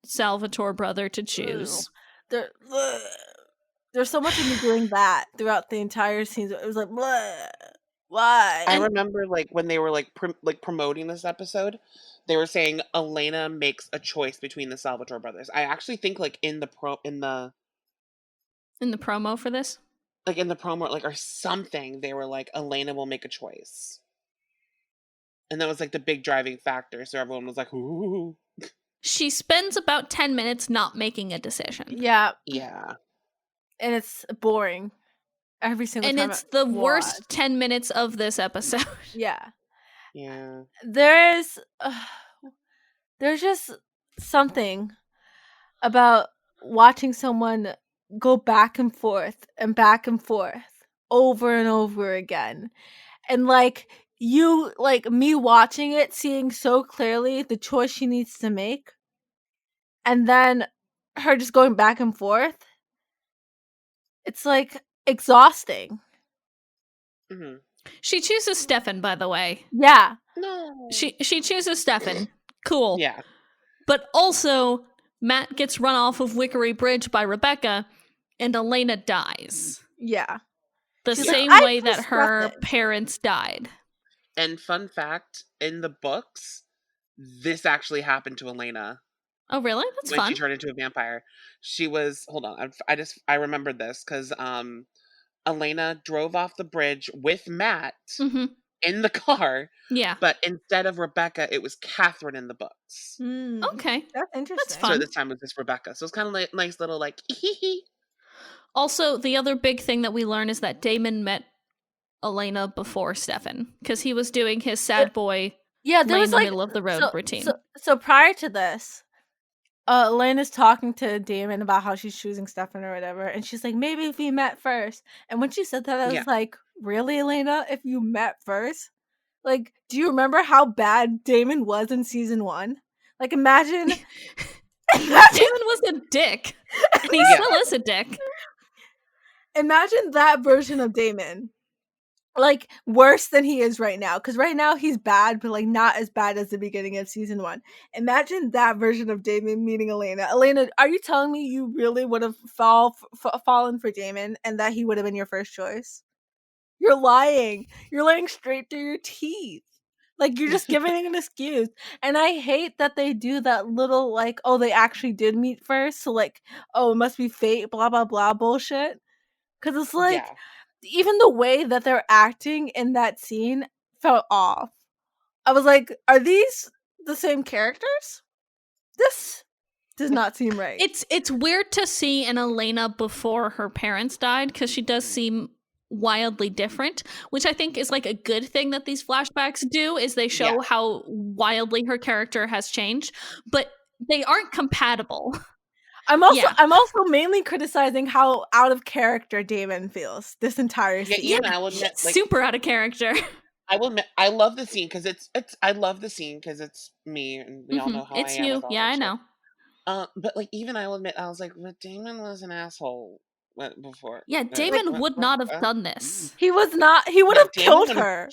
Salvatore brother to choose. There's so much of me doing that throughout the entire scene. It was like, bleh, why? I remember like when they were like promoting this episode, they were saying Elena makes a choice between the Salvatore brothers. I actually think like in the promo for this, like in the promo, like or something, they were like Elena will make a choice, and that was like the big driving factor. So everyone was like, "Ooh." She spends about 10 minutes not making a decision. Yeah. Yeah. And it's boring every single time. And it's the worst 10 minutes of this episode. Yeah. Yeah. There's just something about watching someone go back and forth over and over again. And like me watching it, seeing so clearly the choice she needs to make, and then her just going back and forth. It's like exhausting. Mm-hmm. She chooses Stefan, by the way. Yeah. No. She chooses Stefan. Cool. Yeah. But also, Matt gets run off of Wickery Bridge by Rebecca, and Elena dies. Yeah. The She's same like, way that her parents died. And fun fact, in the books, this actually happened to Elena. Oh, really? That's when fun. she turned into a vampire. She was, hold on, I remembered this because Elena drove off the bridge with Matt in the car. Yeah. But instead of Rebecca, it was Catherine in the books. Okay. That's interesting. That's fun. So this time it was just Rebecca. So it's kind of like nice little like Also, the other big thing that we learn is that Damon met Elena before Stefan because he was doing his sad boy there was in the like middle of the road routine. So prior to this, Elena's talking to Damon about how she's choosing Stefan or whatever, and she's like, maybe if we met first. And when she said that, I was like, really, Elena? If you met first? Like, do you remember how bad Damon was in season 1? Like, imagine Damon was a dick. And he still is a dick. Imagine that version of Damon. Like, worse than he is right now. Because right now he's bad, but like not as bad as the beginning of season 1. Imagine that version of Damon meeting Elena. Elena, are you telling me you really would have fallen for Damon and that he would have been your first choice? You're lying. You're lying straight through your teeth. Like, you're just giving an excuse. And I hate that they do that little, like, oh, they actually did meet first. So, like, oh, it must be fate, blah, blah, blah bullshit. Because it's like, even the way that they're acting in that scene felt off. I was like, are these the same characters? This does not seem right. It's weird to see an Elena before her parents died because she does seem wildly different, which I think is like a good thing that these flashbacks do, is they show how wildly her character has changed, but they aren't compatible. I'm also mainly criticizing how out of character Damon feels this entire scene. Yeah, I will admit, like, super out of character. I will admit, I love the scene because it's me, and we all know how it's I am. you, yeah, I know. But like, even I will admit, I was like, but Damon was an asshole before. Yeah, Damon would not have done this. He was not. He would have killed her.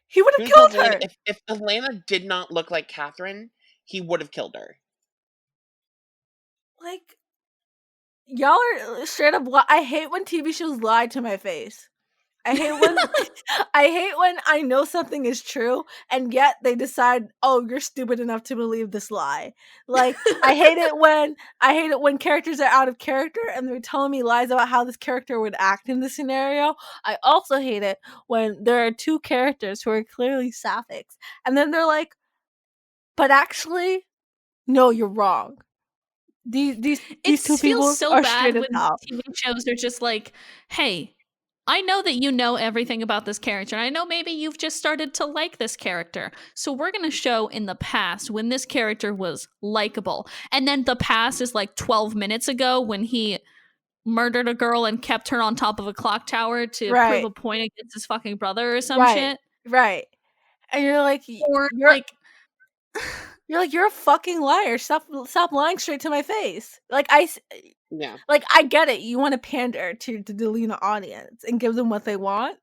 He would have killed her. If Elena did not look like Catherine, he would have killed her. Like, y'all are straight up. I hate when TV shows lie to my face. I hate when I know something is true and yet they decide, oh, you're stupid enough to believe this lie. Like, I hate it when characters are out of character and they're telling me lies about how this character would act in this scenario. I also hate it when there are two characters who are clearly sapphics and then they're like, but actually, no, you're wrong. These two people feels so are bad when out. TV shows are just like, hey, I know that you know everything about this character, and I know maybe you've just started to like this character. So we're going to show in the past when this character was likable. And then the past is like 12 minutes ago when he murdered a girl and kept her on top of a clock tower to prove a point against his fucking brother or some shit. Right. And you're like, or you're You're like, you're a fucking liar. Stop lying straight to my face. Like Yeah. like I get it. You want to pander to the Lena audience and give them what they want.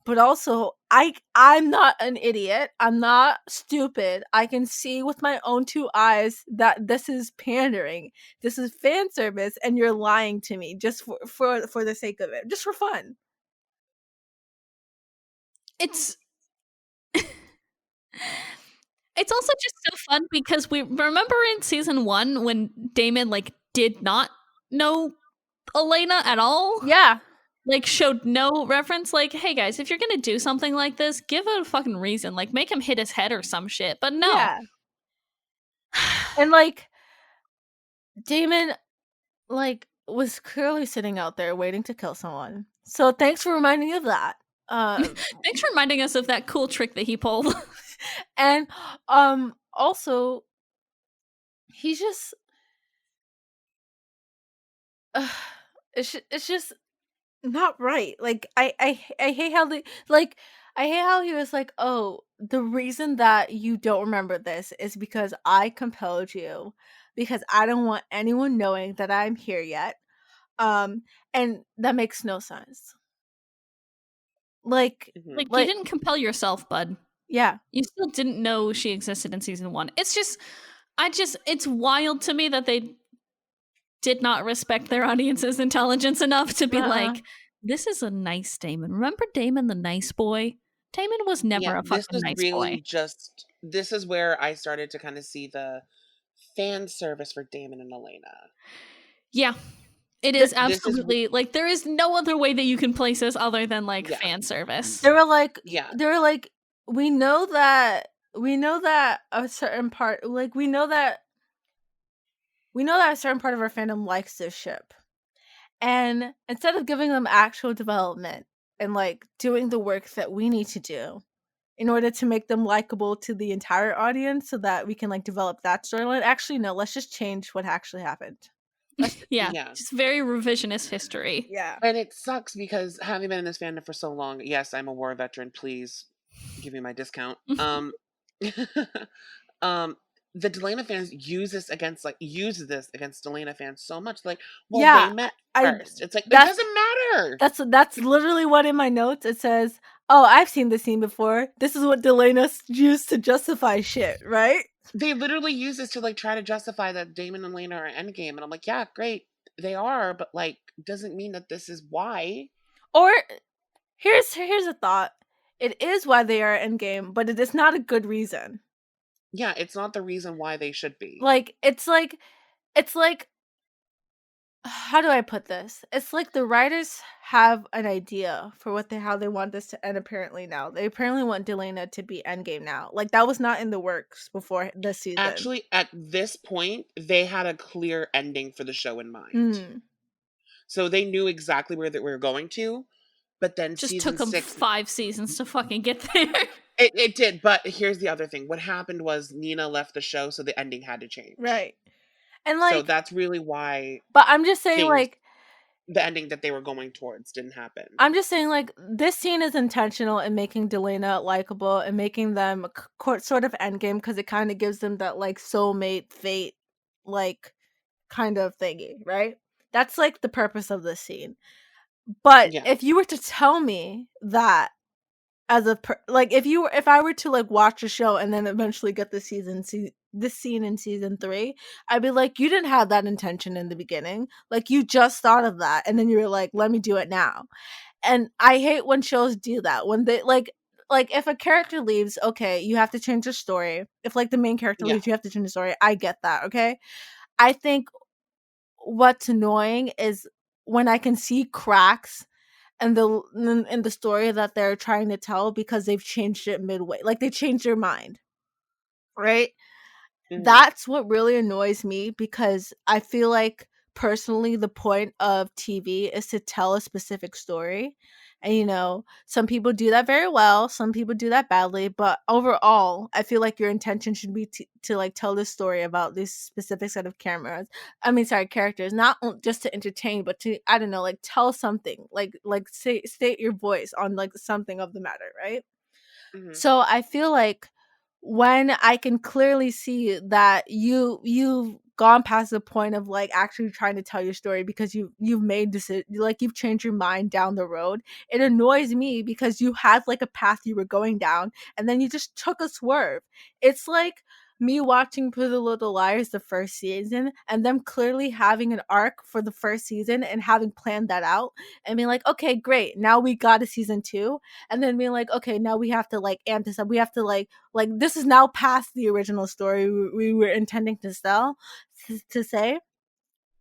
But also, I'm not an idiot. I'm not stupid. I can see with my own two eyes that this is pandering. This is fan service, and you're lying to me just for the sake of it, just for fun. It's it's also just so fun because we remember in season 1 when Damon like did not know Elena at all. Yeah. Like showed no reference. Like, hey guys, if you're gonna do something like this, give it a fucking reason. Like, make him hit his head or some shit. But no. Yeah. And like Damon was clearly sitting out there waiting to kill someone. So thanks for reminding me of that. Thanks for reminding us of that cool trick that he pulled. And also he's just it's just not right. Like I hate how I hate how he was like, "Oh, the reason that you don't remember this is because I compelled you because I don't want anyone knowing that I'm here yet." And that makes no sense. Like you didn't compel yourself, bud. Yeah. You still didn't know she existed in season 1. It's just it's wild to me that they did not respect their audience's intelligence enough to be like, this is a nice Damon. Remember Damon, the nice boy? Damon was never a fucking nice boy. This is where I started to kind of see the fan service for Damon and Elena. Yeah. It is absolutely like there is no other way that you can place this other than like fan service. They were like, we know that a certain part, like we know that a certain part of our fandom likes this ship. And instead of giving them actual development and like doing the work that we need to do in order to make them likable to the entire audience so that we can like develop that storyline, actually no, let's just change what actually happened. Yeah, just very revisionist history. Yeah. And it sucks because having been in this fandom for so long, yes, I'm a war veteran, please give me my discount. The Delena fans use this against Delena fans so much. Like, well, they met first. It's like, it doesn't matter. That's literally what in my notes it says, oh, I've seen this scene before. This is what Delena used to justify shit, right? They literally use this to like try to justify that Damon and Elena are endgame. And I'm like, yeah, great. They are, but like, doesn't mean that this is why. Or here's a thought. It is why they are endgame, but it is not a good reason. Yeah, it's not the reason why they should be. Like, it's like how do I put this? It's like the writers have an idea for how they want this to end. Apparently now they want Delena to be endgame now. Like that was not in the works before this season. Actually, at this point, they had a clear ending for the show in mind. So they knew exactly where they were going to. But then just took them 5 seasons to fucking get there. It did, but here's the other thing. What happened was Nina left the show, so the ending had to change. Right. And like, so that's really why. But I'm just saying, like, the ending that they were going towards didn't happen. I'm just saying, like, this scene is intentional in making Delena likable and making them sort of endgame because it kind of gives them that like soulmate fate, like, kind of thingy, right? That's like the purpose of this scene. But if you were to tell me that as if I were to like watch a show and then eventually get this scene in season 3, I'd be like, you didn't have that intention in the beginning. Like you just thought of that and then you were like, let me do it now. And I hate when shows do that. When they like if a character leaves, okay, you have to change the story. If like the main character leaves, you have to change the story. I get that, okay? I think what's annoying is when I can see cracks and the story that they're trying to tell because they've changed it midway. Like they changed their mind. Right? Mm-hmm. That's what really annoys me because I feel like personally the point of TV is to tell a specific story. And you know, some people do that very well, some people do that badly, but overall, I feel like your intention should be to like tell this story about this specific set of characters, not just to entertain, but to, I don't know, like tell something, like state your voice on like something of the matter, right? Mm-hmm. So I feel like when I can clearly see that you've gone past the point of like actually trying to tell your story because you've made like you've changed your mind down the road. It annoys me because you had like a path you were going down and then you just took a swerve. It's like me watching Pretty Little Liars the first season and them clearly having an arc for the first season and having planned that out and being like, okay, great, now we got a season 2, and then being like, okay, now we have to like amp this up. We have to like this is now past the original story we were intending to say,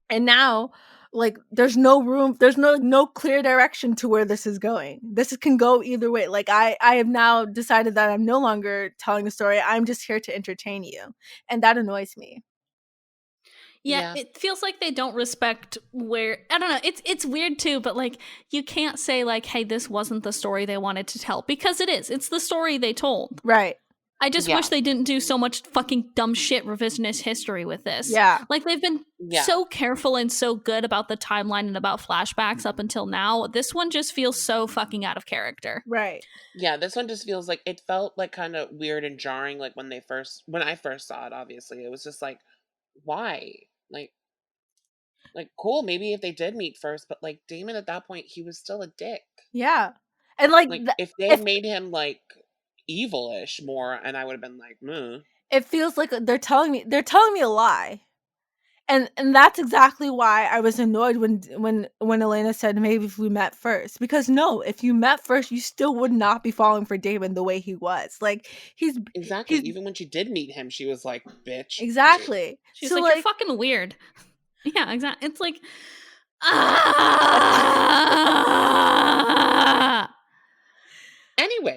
and now like there's no room, there's no clear direction to where this is going. This can go either way. Like I have now decided that I'm no longer telling the story, I'm just here to entertain you, and that annoys me. Yeah, it feels like they don't respect where, I don't know, it's weird too, but like you can't say like, hey, this wasn't the story they wanted to tell, because it is. It's the story they told. Right. I just wish they didn't do so much fucking dumb shit revisionist history with this. Yeah. Like they've been so careful and so good about the timeline and about flashbacks up until now. This one just feels so fucking out of character. Right. Yeah, this one just feels like it felt like kind of weird and jarring. Like when I first saw it, obviously it was just like, why? Like cool, maybe if they did meet first, but like Damon at that point, he was still a dick. Yeah. And like if they had made him like evil-ish more, and I would have been like, meh. It feels like they're telling me a lie. And that's exactly why I was annoyed when Elena said maybe if we met first. Because no, if you met first, you still would not be falling for Damon the way he was. Like he's even when she did meet him, she was like, bitch. Exactly. She's so like, you're fucking weird. Yeah, exactly. It's like, ah. Anyway,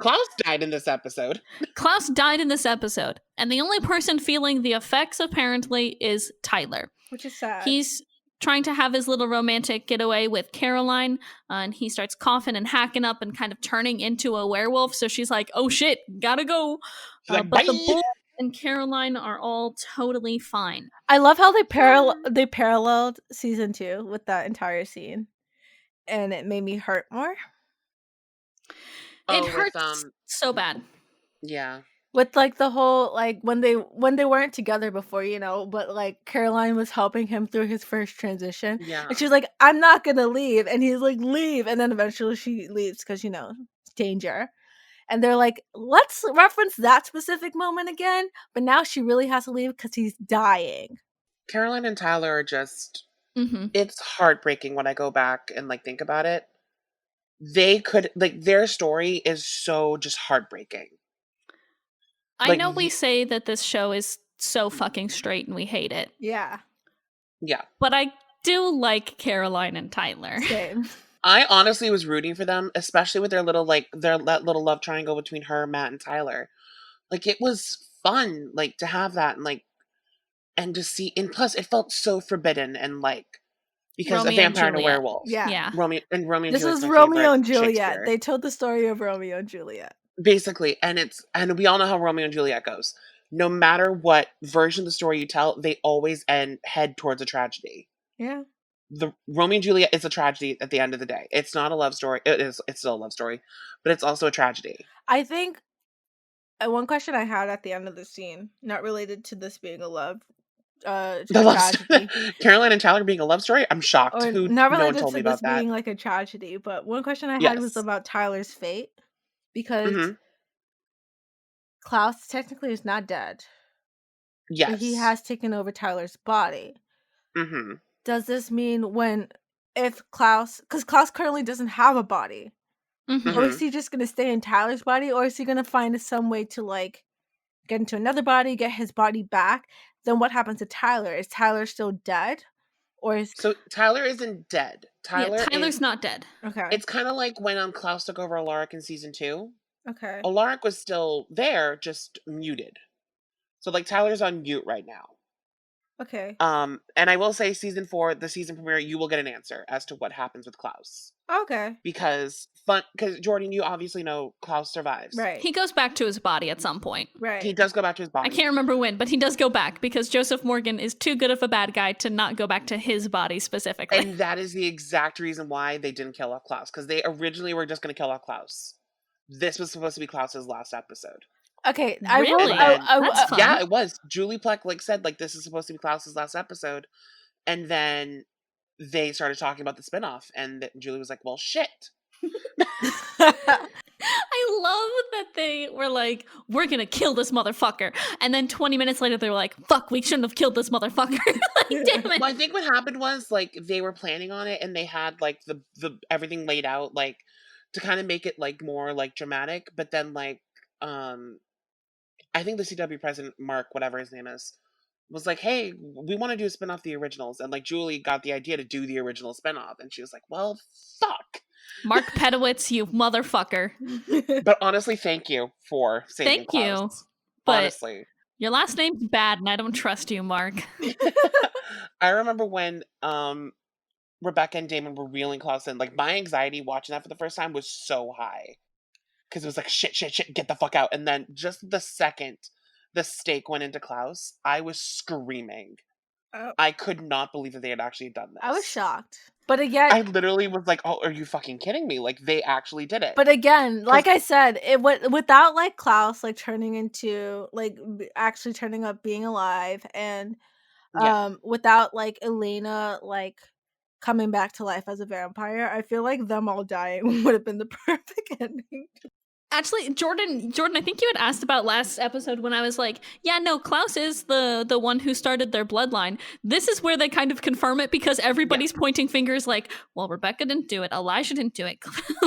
Klaus died in this episode. Klaus died in this episode, and the only person feeling the effects apparently is Tyler, which is sad. He's trying to have his little romantic getaway with Caroline, and he starts coughing and hacking up and kind of turning into a werewolf. So she's like, "Oh shit, gotta go." Like, but the boy and Caroline are all totally fine. I love how they paralleled season 2 with that entire scene, and it made me hurt more. It hurts so bad. Yeah. With like the whole like when they weren't together before, you know, but like Caroline was helping him through his first transition. Yeah. And she's like, I'm not gonna leave. And he's like, leave. And then eventually she leaves because, you know, danger. And they're like, let's reference that specific moment again. But now she really has to leave because he's dying. Caroline and Tyler are just, it's heartbreaking when I go back and like think about it. They could, like, their story is so just heartbreaking. I know we say that this show is so fucking straight and we hate it. Yeah. Yeah. But I do like Caroline and Tyler. Same. I honestly was rooting for them, especially with their little, like, that little love triangle between her, Matt, and Tyler. Like, it was fun, like, to have that and, like, and to see, and plus, it felt so forbidden and, like, because a vampire and a werewolf. Yeah. Romeo and Juliet. This was Romeo and Juliet. They told the story of Romeo and Juliet. Basically, and we all know how Romeo and Juliet goes. No matter what version of the story you tell, they always head towards a tragedy. Yeah. The Romeo and Juliet is a tragedy at the end of the day. It's not a love story. It's still a love story, but it's also a tragedy. I think one question I had at the end of the scene, not related to this being a love tragedy. Caroline and Tyler being a love story? I'm shocked. Not related no one told to me about this that. being like a tragedy, but one question I had was about Tyler's fate. Because Klaus technically is not dead. Yes. But he has taken over Tyler's body. Does this mean because Klaus currently doesn't have a body. Or is he just going to stay in Tyler's body? Or is he going to find some way to like get into another body, get his body back? Then what happens to Tyler? Is Tyler still dead? So Tyler isn't dead. Tyler's not dead. Okay. It's kind of like when Klaus took over Alaric in season 2. Okay. Alaric was still there, just muted. So like Tyler's on mute right now. Okay. And I will say season 4, the season premiere, you will get an answer as to what happens with Klaus. Okay. Because Jordan, you obviously know Klaus survives. Right. He goes back to his body at some point. Right. He does go back to his body. I can't remember when, but he does go back because Joseph Morgan is too good of a bad guy to not go back to his body specifically. And that is the exact reason why they didn't kill off Klaus, because they originally were just going to kill off Klaus. This was supposed to be Klaus's last episode. Okay, Really? That's fun. Yeah, it was. Julie Plec like said like this is supposed to be Klaus's last episode, and then they started talking about the spinoff, and Julie was like, "Well, shit." I love that they were like, we're gonna kill this motherfucker. And then 20 minutes later, they were like, fuck, we shouldn't have killed this motherfucker. Like, damn it. Well, I think what happened was like they were planning on it, and they had like the everything laid out like to kind of make it like more like dramatic, but then like I think the CW president Mark, whatever his name is, was like, "Hey, we want to do a spinoff of the originals," and like Julie got the idea to do the original spinoff, and she was like, "Well, fuck." Mark Pedowitz, you motherfucker. But honestly, thank you for saving Thank you. Klaus. But Honestly, your last name's bad, and I don't trust you, Mark. I remember when Rebecca and Damon were reeling Klaus in. Like my anxiety watching that for the first time was so high because it was like shit, shit, shit, get the fuck out. And then just the second the stake went into Klaus, I was screaming. Oh. I could not believe that they had actually done this. I was shocked. But again, I literally was like, "Oh, are you fucking kidding me?" Like they actually did it. But again, like I said, it without like Klaus like turning into like actually turning up being alive, and without like Elena like coming back to life as a vampire, I feel like them all dying would have been the perfect ending. Actually, Jordan, I think you had asked about last episode when I was like, yeah, no, Klaus is the one who started their bloodline. This is where they kind of confirm it because everybody's pointing fingers like, well, Rebecca didn't do it, Elijah didn't do it,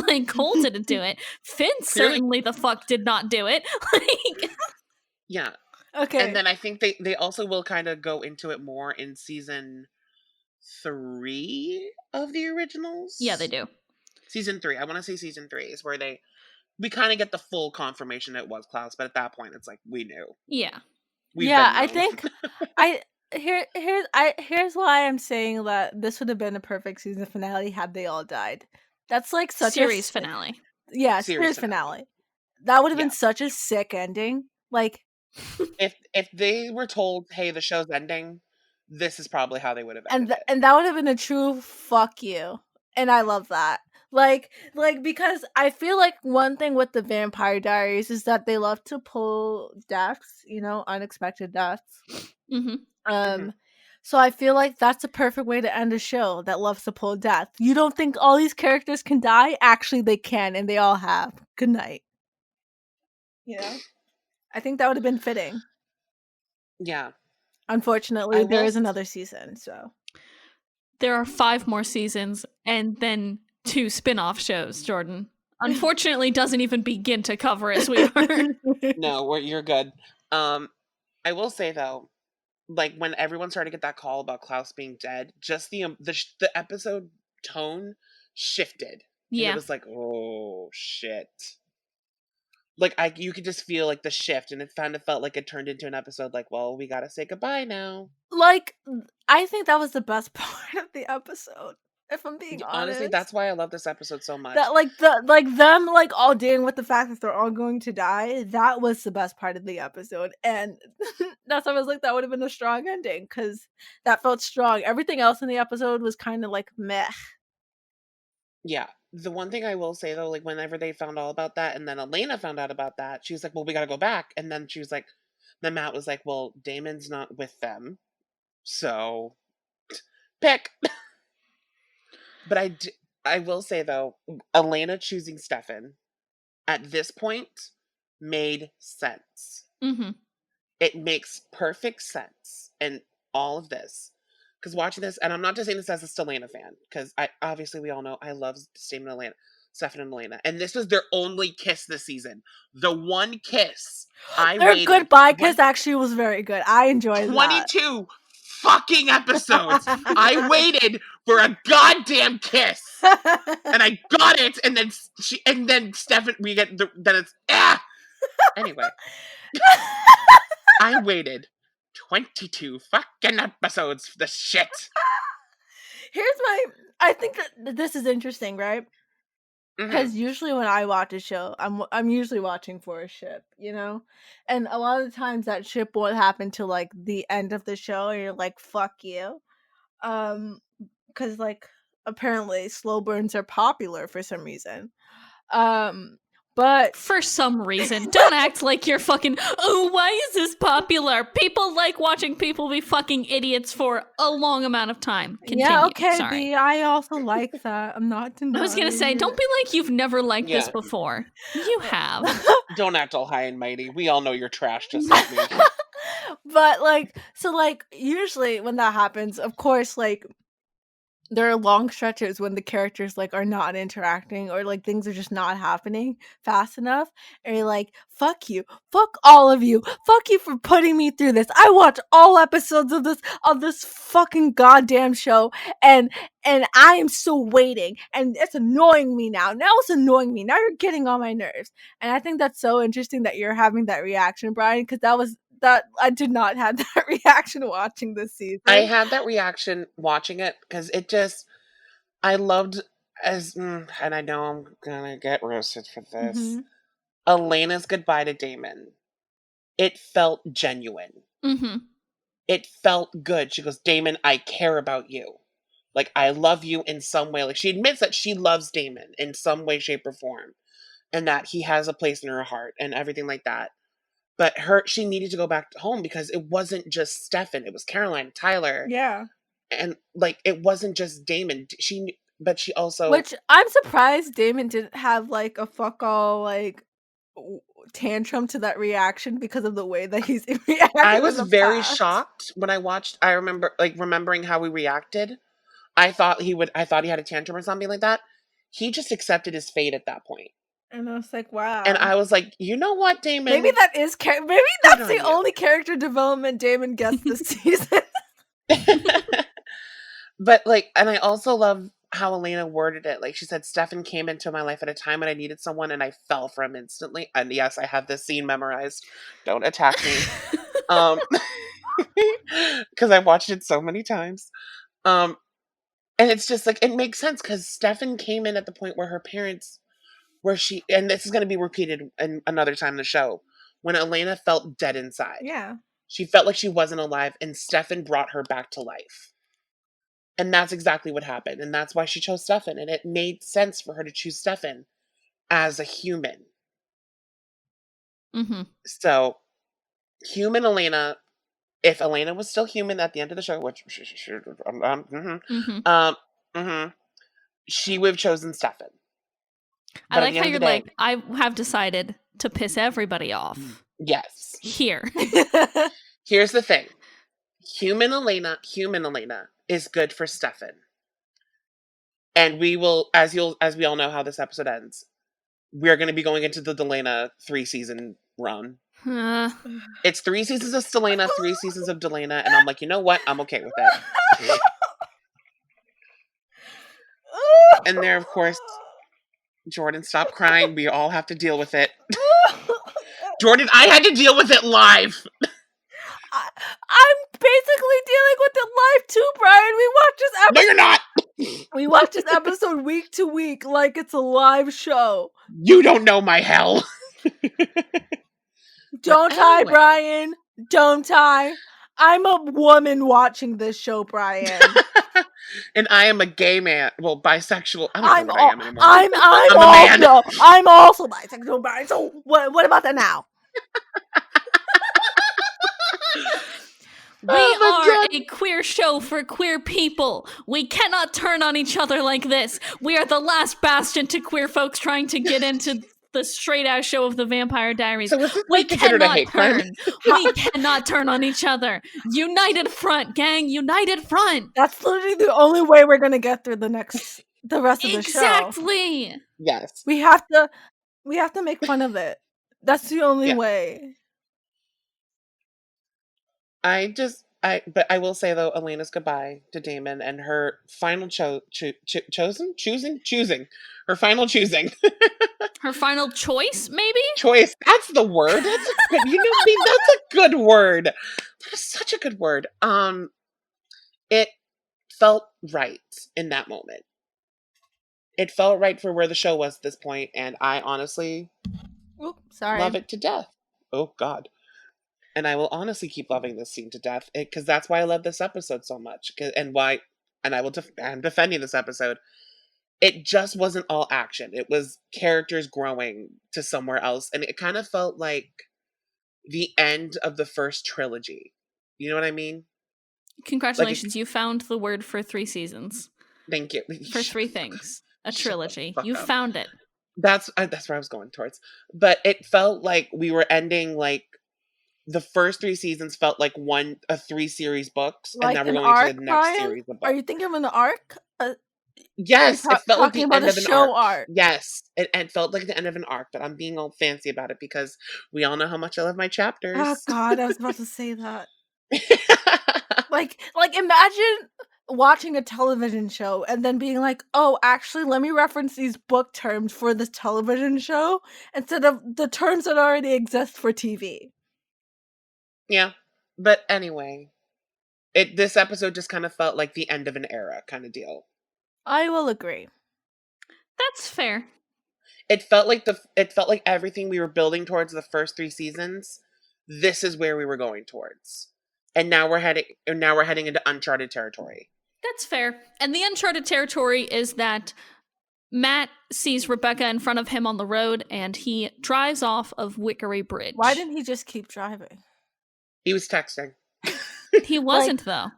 like Cole didn't do it, Finn certainly the fuck did not do it. Like, yeah. Okay. And then I think they also will kind of go into it more in season 3 of the originals. Yeah, they do. Season 3. I want to say season 3 is where we kind of get the full confirmation it was Klaus, but at that point it's like we knew. Yeah. I think here's why I'm saying that this would have been a perfect season finale had they all died. That's like such series finale. Yeah, series finale. That would have been such a sick ending. Like if they were told, "Hey, the show's ending," this is probably how they would have ended it. And that would have been a true fuck you. And I love that. Like because I feel like one thing with the Vampire Diaries is that they love to pull deaths, you know, unexpected deaths. So I feel like that's a perfect way to end a show that loves to pull death. You don't think all these characters can die? Actually, they can, and they all have. Good night. You know? I think that would have been fitting. Yeah. Unfortunately, there is another season, so. There are 5 more seasons, and then 2 spin-off shows, Jordan. Unfortunately, doesn't even begin to cover it, sweetheart. No, you're good. I will say, though, like, when everyone started to get that call about Klaus being dead, just the episode tone shifted. Yeah. And it was like, oh, shit. Like, you could just feel, like, the shift, and it kind of felt like it turned into an episode like, well, we gotta say goodbye now. Like, I think that was the best part of the episode, if I'm being honest. Honestly, that's why I love this episode so much. That, them, like, all dealing with the fact that they're all going to die, that was the best part of the episode, and that's why I was like, that would have been a strong ending, because that felt strong. Everything else in the episode was kind of, like, meh. Yeah. The one thing I will say, though, like, whenever they found all about that, and then Elena found out about that, she was like, well, we gotta go back. And then she was like, then Matt was like, well, Damon's not with them. So, pick. But I will say, though, Elena choosing Stefan at this point made sense. It makes perfect sense in all of this. Because watching this, and I'm not just saying this as a Stelena fan, because obviously we all know I love Stefan and Elena, and this was their only kiss this season. The one kiss their goodbye kiss actually was very good. I enjoyed 22 fucking episodes. I waited for a goddamn kiss, and I got it. And then Stefan, then it's Anyway, I waited 22 fucking episodes for the shit. I think that this is interesting, right? Because usually when I watch a show, I'm usually watching for a ship, you know? And a lot of the times that ship won't happen till, like, the end of the show, and you're like, fuck you. Because, like, apparently slow burns are popular for some reason. But for some reason, don't act like you're fucking, oh, why is this popular? People like watching people be fucking idiots for a long amount of time. Continue. yeah, okay, Sorry. B, I also like that. I'm not denying I was gonna say, don't it. be like you've never liked this Yeah. before. You have. Don't act all high and mighty. We all know you're trash, just like me. But like, so like, usually when that happens, of course, like, there are long stretches when the characters like are not interacting or like things are just not happening fast enough, and you're like, fuck you, fuck all of you, fuck you for putting me through this. I watch all episodes of this fucking goddamn show, and I am still waiting, and it's annoying me now. Now it's annoying me. Now you're getting on my nerves. And I think that's so interesting that you're having that reaction, Brian, because that I did not have that reaction watching this season. I had that reaction watching it because it just, I loved and I know I'm gonna get roasted for this. Mhm. Elena's goodbye to Damon. It felt genuine. Mm-hmm. It felt good. She goes, Damon, I care about you. Like, I love you in some way. Like, she admits that she loves Damon in some way, shape, or form, and that he has a place in her heart and everything like that. But she needed to go back home because it wasn't just Stefan. It was Caroline, Tyler. Yeah. And, like, it wasn't just Damon. But she also... Which, I'm surprised Damon didn't have, like, a fuck all, like, tantrum to that reaction because of the way that he's reacted. I was very shocked when I watched. I remember, like, remembering how we reacted. I thought he had a tantrum or something like that. He just accepted his fate at that point. And I was like, wow. And I was like, you know what, Damon? Maybe that's the only character development Damon gets this season. But, like, and I also love how Elena worded it. Like, she said, Stefan came into my life at a time when I needed someone and I fell for him instantly. And yes, I have this scene memorized. Don't attack me. Because I watched it so many times. And it's just like, it makes sense because Stefan came in at the point where her parents, and this is going to be repeated another time in the show, when Elena felt dead inside. Yeah. She felt like she wasn't alive, and Stefan brought her back to life. And that's exactly what happened. And that's why she chose Stefan. And it made sense for her to choose Stefan as a human. Mm-hmm. So, human Elena, if Elena was still human at the end of the show, which she would have chosen Stefan. I like how you're like, I have decided to piss everybody off. Yes. Here. Here's the thing. Human Elena is good for Stefan. And we will, as we all know how this episode ends, we're going to be going into the Delena 3-season run. It's 3 seasons of Stelena, 3 seasons of Delena, and I'm like, you know what? I'm okay with it. And there, of course, Jordan, stop crying. We all have to deal with it. Jordan, I had to deal with it live. I'm basically dealing with it live too, Brian. We watch this episode. No, you're not. We watch this episode week to week like it's a live show. You don't know my hell. Don't I, Brian? Don't I? I'm a woman watching this show, Brian. And I am a gay man. Well, bisexual. I don't know what I am anymore. I'm also bisexual, Brian. So what about that now? We are a queer show for queer people. We cannot turn on each other like this. We are the last bastion to queer folks trying to get into the straight-ass show of the Vampire Diaries. So we cannot turn. We cannot turn on each other. United front, gang. United front. That's literally the only way we're gonna get through the rest of the show. Exactly. Yes. We have to make fun of it. That's the only way. But I will say though, Elena's goodbye to Damon and her final choosing. Her final choosing. Her final choice, maybe? Choice. That's the word. That's a good, that's a good word. That is such a good word. It felt right in that moment. It felt right for where the show was at this point, and I honestly love it to death. Oh God. And I will honestly keep loving this scene to death because that's why I love this episode so much. I'm defending this episode. it just wasn't all action. It was characters growing to somewhere else. And it kind of felt like the end of the first trilogy. You know what I mean? Congratulations, you found the word for 3 seasons. Thank you. For 3 things. A trilogy. You up. found it. That's where I was going towards. But it felt like we were ending like the first 3 seasons felt like a 3-series books, Like and now we're an going arc, into the next Brian? series of books. Are you thinking of an arc? Yes, it felt like the talking about end a of an show arc. arc. Yes, it felt like the end of an arc, but I'm being all fancy about it because we all know how much I love my Oh chapters. God, I was about to say that. Like imagine watching a television show and then being like, oh, actually, let me reference these book terms for this television show instead of the terms that already exist for TV. Yeah, but anyway, this episode just kind of felt like the end of an era kind of deal. I will agree. That's fair. It felt like everything we were building towards the first 3 seasons. This is where we were going towards, and now we're heading into uncharted territory. That's fair. And the uncharted territory is that Matt sees Rebecca in front of him on the road, and he drives off of Wickery Bridge. Why didn't he just keep driving? He was texting. He wasn't, though.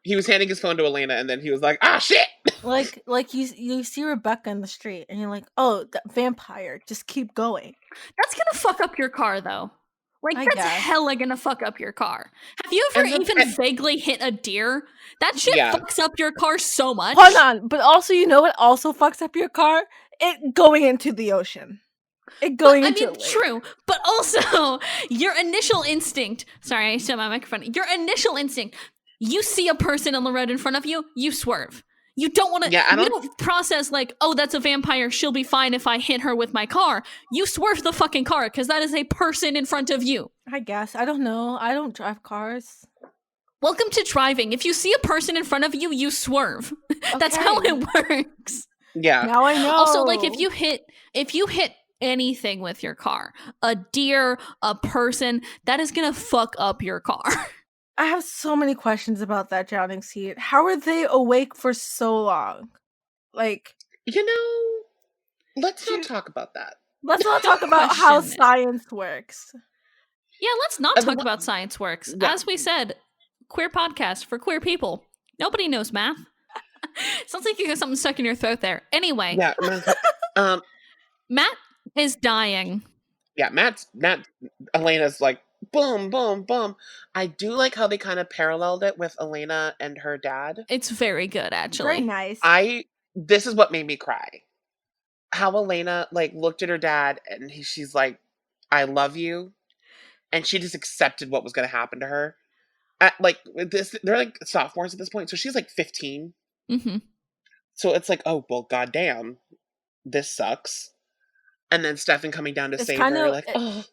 He was handing his phone to Elena, and then he was like, "Ah, shit!" Like you see Rebecca in the street, and you're like, "Oh, that vampire! Just keep going." That's gonna fuck up your car, though. Like, I that's guess. hella gonna fuck up your car. Have you ever even vaguely hit a deer? That shit fucks up your car so much. Hold on, but also, you know what also fucks up your car? It going into the ocean. True, but also your initial instinct. Sorry, I still have my microphone. Your initial instinct. You see a person on the road in front of you, you swerve. You don't want to. You don't process like, oh, that's a vampire. She'll be fine if I hit her with my car. You swerve the fucking car because that is a person in front of you. I guess. I don't know. I don't drive cars. Welcome to driving. If you see a person in front of you, you swerve. Okay. That's how it works. Yeah. Now I know. Also, like if you hit anything with your car, a deer, a person, that is gonna fuck up your car. I have so many questions about that drowning scene. How are they awake for so long? Like, let's not talk about that. Let's not talk about how science works. Yeah, let's not talk about science works. Yeah. As we said, queer podcast for queer people. Nobody knows math. Sounds like you got something stuck in your throat there. Anyway. Yeah. Matt is dying. Yeah, Elena's like, boom, boom, boom. I do like how they kind of paralleled it with Elena and her dad. It's very good, actually. Very nice. This is what made me cry. How Elena like looked at her dad and she's like, I love you. And she just accepted what was going to happen to her. They're like sophomores at this point. So she's like 15. Mm-hmm. So it's like, oh, well, goddamn, this sucks. And then Stefan coming down to save her, like, oh.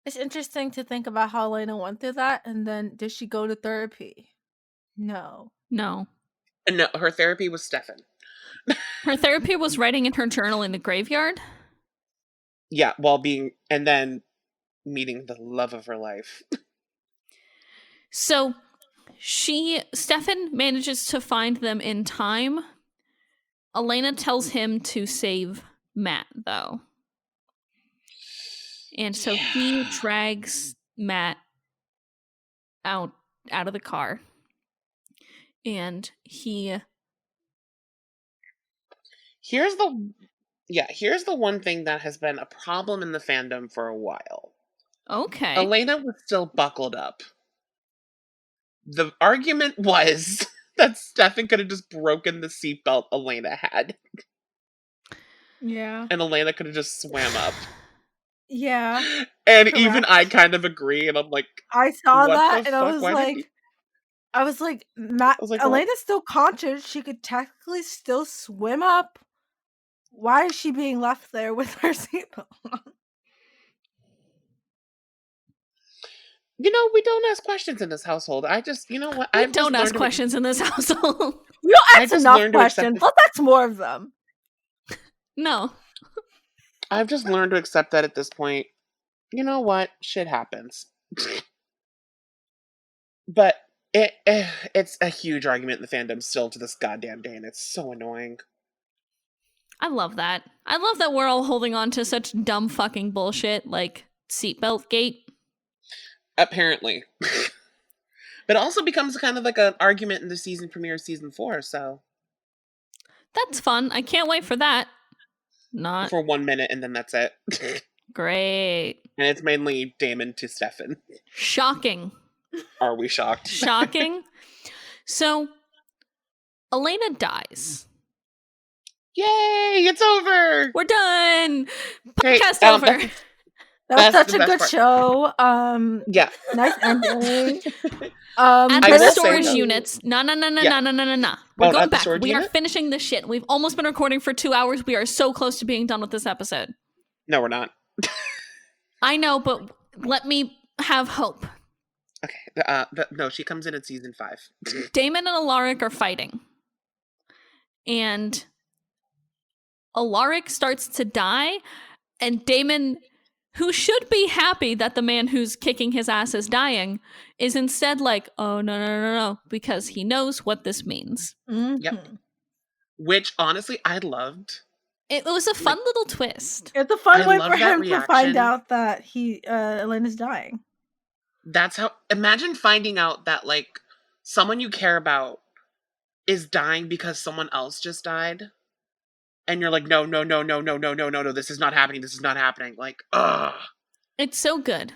It's interesting to think about how Elena went through that, and then did she go to therapy? No. No, her therapy was Stefan. Her therapy was writing in her journal in the graveyard? Yeah, and then meeting the love of her life. So, Stefan manages to find them in time. Elena tells him to save Matt, though. And so he drags Matt out of the car. And Here's the one thing that has been a problem in the fandom for a while. Okay. Elena was still buckled up. The argument was that Stefan could have just broken the seatbelt Elena had. Yeah. And Elena could have just swam up. Yeah. And correct. Even I kind of agree, and I'm like, I saw that, and I was like, Elena's still conscious. She could technically still swim up. Why is she being left there with her seatbelt on? We don't ask questions in this household. I just, you know what? I don't ask questions in this household. You don't ask enough questions. Let's ask more of them. No. I've just learned to accept that at this point. You know what? Shit happens. But it's a huge argument in the fandom still to this goddamn day, and it's so annoying. I love that. I love that we're all holding on to such dumb fucking bullshit like seatbelt gate. Apparently. But it also becomes kind of like an argument in the season premiere of season 4, so. That's fun. I can't wait for that. Not for 1 minute, and then that's it. great. And it's mainly Damon to Stefan. Shocking. Are we shocked? Shocking. So, Elena dies. Yay! It's over! We're done! Great. Podcast over. That was That's such the a good best show. Yeah. Nice ending. At I the will say storage though- units. No. Yeah. We're Oh, going at the back. storage We are unit? finishing this shit. We've almost been recording for 2 hours. We are so close to being done with this episode. No, we're not. I know, but let me have hope. Okay. No, she comes in at season 5. Damon and Alaric are fighting. And Alaric starts to die. And Damon, who should be happy that the man who's kicking his ass is dying, is instead like, oh, no, because he knows what this means. Yep. Which, honestly, I loved. It was a fun little twist. It's a fun I way love for that him to reaction. find out that Elena's dying. That's how. Imagine finding out that, like, someone you care about is dying because someone else just died. And you're like, no, this is not happening. This is not happening. Like, ugh. It's so good.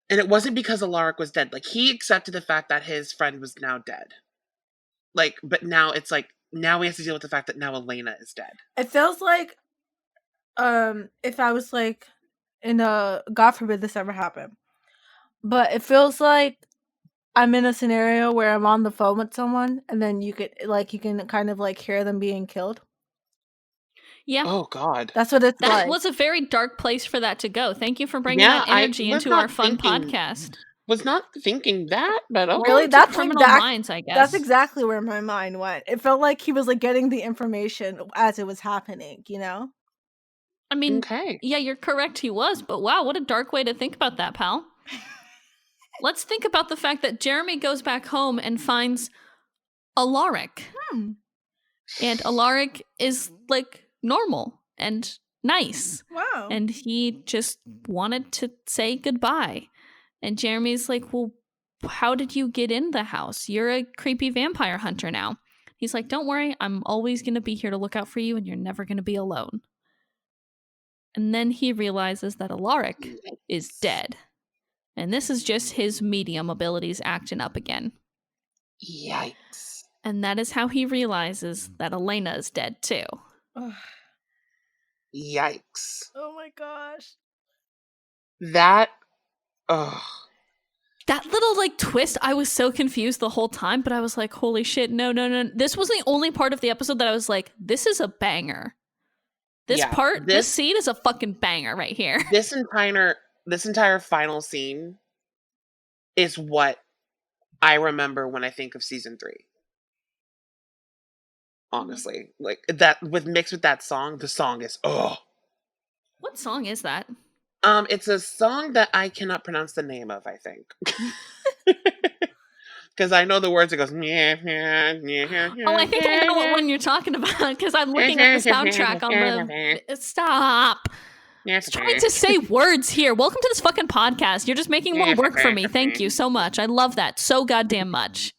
And it wasn't because Alaric was dead. Like, he accepted the fact that his friend was now dead. Like, but now it's like, now he has to deal with the fact that now Elena is dead. It feels like, if I was like in a, God forbid this ever happened, but it feels like I'm in a scenario where I'm on the phone with someone, and then you can kind of like hear them being killed. Yeah. Oh, God. That's what it's That like. was a very dark place for that to go. Thank you for bringing Yeah, that I energy was into our not fun thinking- podcast. Was not thinking that, but okay. Really? To That's criminal exact- minds, I guess. That's exactly where my mind went. It felt like he was like getting the information as it was happening, you know? I mean, Okay. yeah, you're correct. He was, but wow, what a dark way to think about that, pal. Let's think about the fact that Jeremy goes back home and finds Alaric. And Alaric is like normal and nice. Wow. And he just wanted to say goodbye. And Jeremy's like, well, how did you get in the house? You're a creepy vampire hunter now. He's like, don't worry, I'm always going to be here to look out for you, and you're never going to be alone. And then he realizes that Alaric is dead. And this is just his medium abilities acting up again. Yikes. And that is how he realizes that Elena is dead too. Ugh. Yikes. Oh my gosh. That. Ugh. That little like twist, I was so confused the whole time, but I was like, holy shit, no. This was the only part of the episode that I was like, this is a banger. This scene is a fucking banger right here. This entire final scene is what I remember when I think of season 3. Honestly. Like that mixed with that song, the song is What song is that? It's a song that I cannot pronounce the name of, I think. Because I know the words. It goes. Oh, I think I know what one you're talking about because I'm looking at the soundtrack on the. Stop! I was trying to say words here. Welcome to this fucking podcast. You're just making more work for me. Thank you so much. I love that so goddamn much.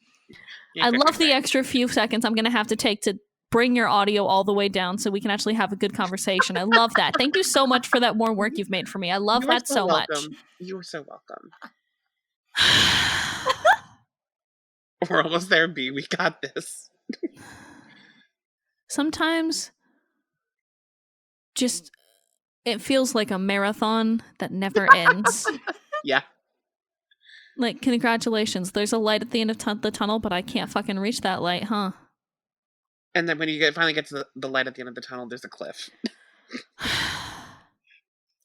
I love the extra few seconds I'm going to have to take to bring your audio all the way down so we can actually have a good conversation. I love that. Thank you so much for that more work you've made for me. I love that so much. You are so welcome. We're almost there, B. We got this. Sometimes just it feels like a marathon that never ends. Yeah. Like, congratulations. There's a light at the end of the tunnel, but I can't fucking reach that light, huh? And then when you finally get to the light at the end of the tunnel, there's a cliff.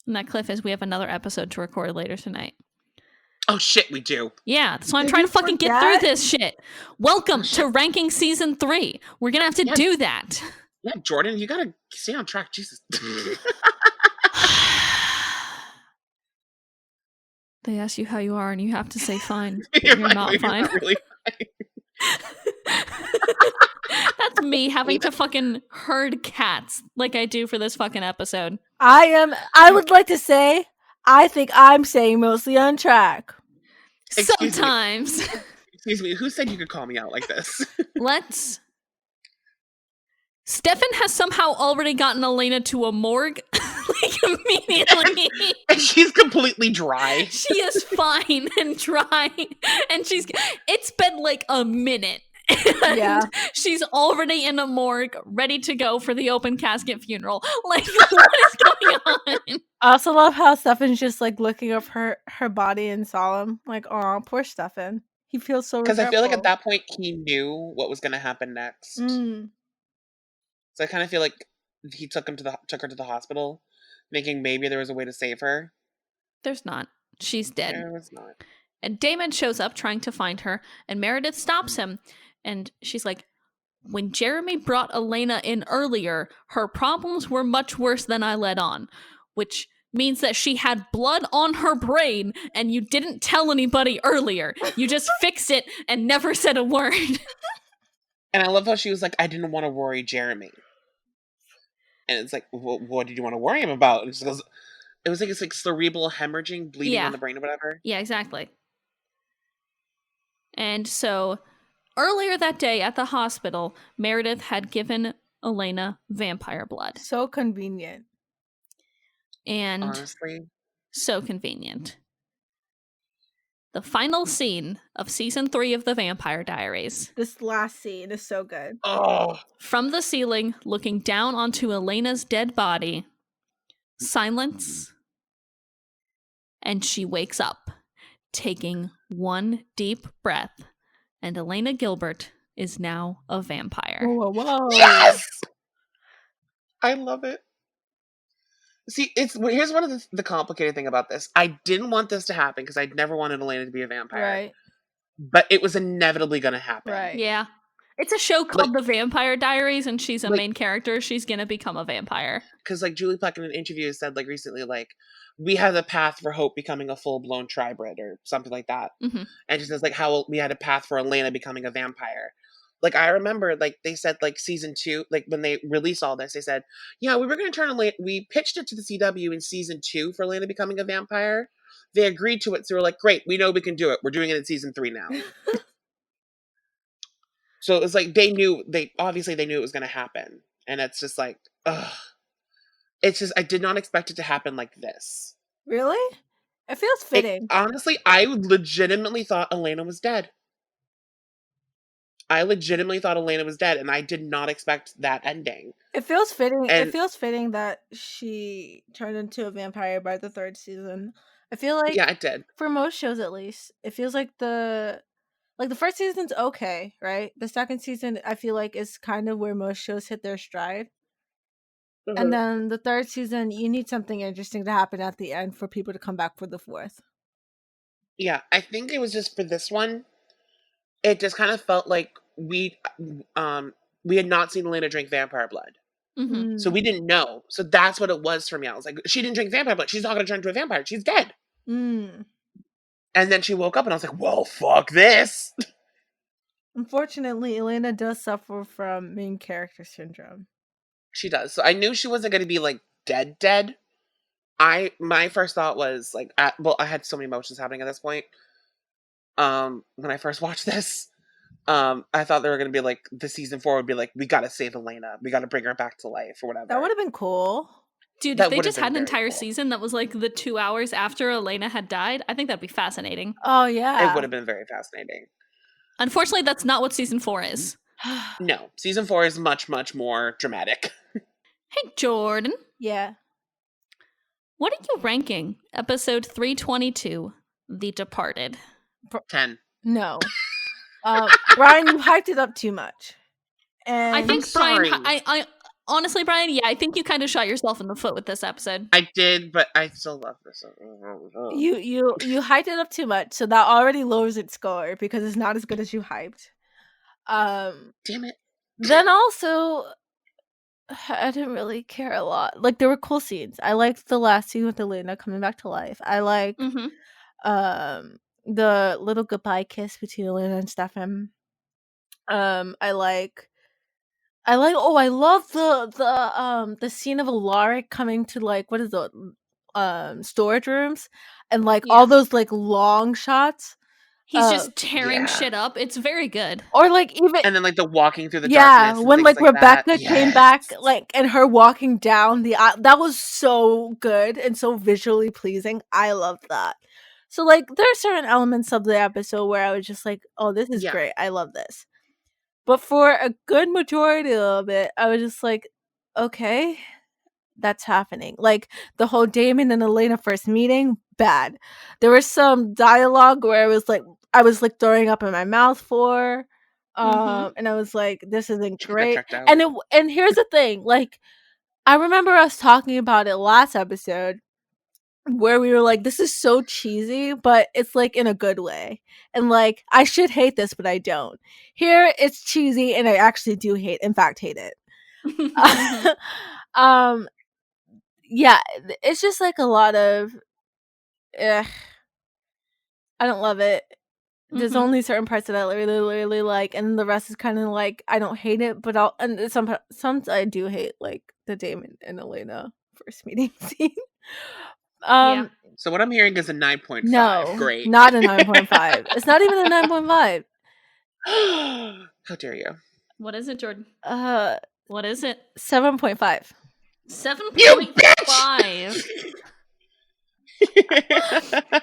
And that cliff is we have another episode to record later tonight. Oh shit, we do. Yeah, that's why I'm Did trying you to fucking get forget? through this shit. Welcome to ranking season 3. We're gonna have to do that. Yeah, Jordan, you gotta stay on track. Jesus. They ask you how you are, and you have to say fine. You're You're not fine. You're not really fine. That's me having to fucking herd cats like I do for this fucking episode. I would like to say, I think I'm staying mostly on track. Excuse me. Sometimes. Excuse me, who said you could call me out like this? Stefan has somehow already gotten Elena to a morgue, like, immediately. And she's completely dry. She is fine and dry, and it's been like a minute. And Yeah. she's already in a morgue, ready to go for the open casket funeral. Like, what is going on? I also love how Stefan's just like looking up her body in solemn. Like, oh, poor Stefan. He feels so Because I feel like at regretful. that point he knew what was going to happen next. So I kind of feel like he took her to the hospital, thinking maybe there was a way to save her. There's not. She's dead. There was not. And Damon shows up trying to find her, and Meredith stops him. And she's like, when Jeremy brought Elena in earlier, her problems were much worse than I let on, which means that she had blood on her brain, and you didn't tell anybody earlier. You just fixed it and never said a word. And I love how she was like, I didn't want to worry Jeremy. And it's like, well, what did you want to worry him about? And it was like it's like cerebral hemorrhaging, bleeding on the brain or whatever. Yeah, exactly. And so earlier that day at the hospital, Meredith had given Elena vampire blood. So convenient. And honestly, so convenient. The final scene of season 3 of The Vampire Diaries. This last scene is so good. Oh. From the ceiling, looking down onto Elena's dead body, silence, and she wakes up, taking one deep breath, and Elena Gilbert is now a vampire. Whoa. Yes! I love it. See, here's one of the complicated thing about this. I didn't want this to happen because I'd never wanted Elena to be a vampire. Right. But it was inevitably going to happen. Right. Yeah. It's a show called The Vampire Diaries, and she's a main character. She's going to become a vampire. Because, like, Julie Plec in an interview said, like, recently, like, we had a path for Hope becoming a full-blown tribrid or something like that. Mm-hmm. And she says, like, how we had a path for Elena becoming a vampire. Like, I remember, like, they said, like, season 2, like, when they released all this, they said, yeah, we were going to turn Elena, we pitched it to the CW in season 2 for Elena becoming a vampire. They agreed to it, so we're like, great, we know we can do it. We're doing it in season 3 now. So it was like, they knew it was going to happen. And it's just like, ugh. It's just, I did not expect it to happen like this. Really? It feels fitting. Honestly, I legitimately thought Elena was dead. And I did not expect that ending. It feels fitting. It feels fitting that she turned into a vampire by the 3rd season. I feel like, yeah, it did. For most shows, at least, it feels like the first season's okay, right? The 2nd season, I feel like, is kind of where most shows hit their stride. Mm-hmm. And then the 3rd season, you need something interesting to happen at the end for people to come back for the 4th. Yeah, I think it was just for this one. It just kind of felt like we had not seen Elena drink vampire blood. Mm-hmm. So we didn't know. So that's what it was for me. I was like, she didn't drink vampire blood. She's not going to turn into a vampire. She's dead. Mm. And then she woke up and I was like, well, fuck this. Unfortunately, Elena does suffer from main character syndrome. She does. So I knew she wasn't going to be like dead. My first thought was like, I had so many emotions happening at this point. When I first watched this, I thought they were going to be like, the season 4 would be like, we got to save Elena. We got to bring her back to life or whatever. That would have been cool. Dude, if they just had an entire season that was like the 2 hours after Elena had died, I think that'd be fascinating. Oh, yeah. It would have been very fascinating. Unfortunately, that's not what season 4 is. No, season 4 is much, much more dramatic. Hey, Jordan. Yeah. What are you ranking episode 322, The Departed? 10. No. Brian, you hyped it up too much. And I think Brian, I honestly, Brian, yeah, I think you kind of shot yourself in the foot with this episode. I did, but I still love this. You hyped it up too much, so that already lowers its score because it's not as good as you hyped. Damn it. Then also, I didn't really care a lot. Like, there were cool scenes. I liked the last scene with Elena coming back to life. I like the little goodbye kiss between Elena and Stefan. I like I love the scene of Alaric coming to like what is it, storage rooms, and like all those like long shots. He's just tearing shit up. It's very good. Or like even and then like the walking through the darkness. when like Rebecca that. came back, like, and her walking down the that was so good and so visually pleasing. I loved that. So like there are certain elements of the episode where I was just like, oh, this is great. I love this. But for a good majority of it, I was just like, okay, that's happening. Like the whole Damon and Elena first meeting, bad. There was some dialogue where I was like throwing up in my mouth for, and I was like, this isn't great. And here's the thing, like I remember us talking about it last episode, where we were like, this is so cheesy, but it's like in a good way. And like, I should hate this, but I don't. Here, it's cheesy, and I actually do hate it. Yeah, it's just like a lot of, I don't love it. There's only certain parts that I really like, and the rest is kind of like I don't hate it, but some I do hate, like the Damon and Elena first meeting scene. So what I'm hearing is a 9.5. No, great. Not a 9.5. It's not even a 9.5. How dare you? What is it, Jordan? What is it? 7.5. 7.5.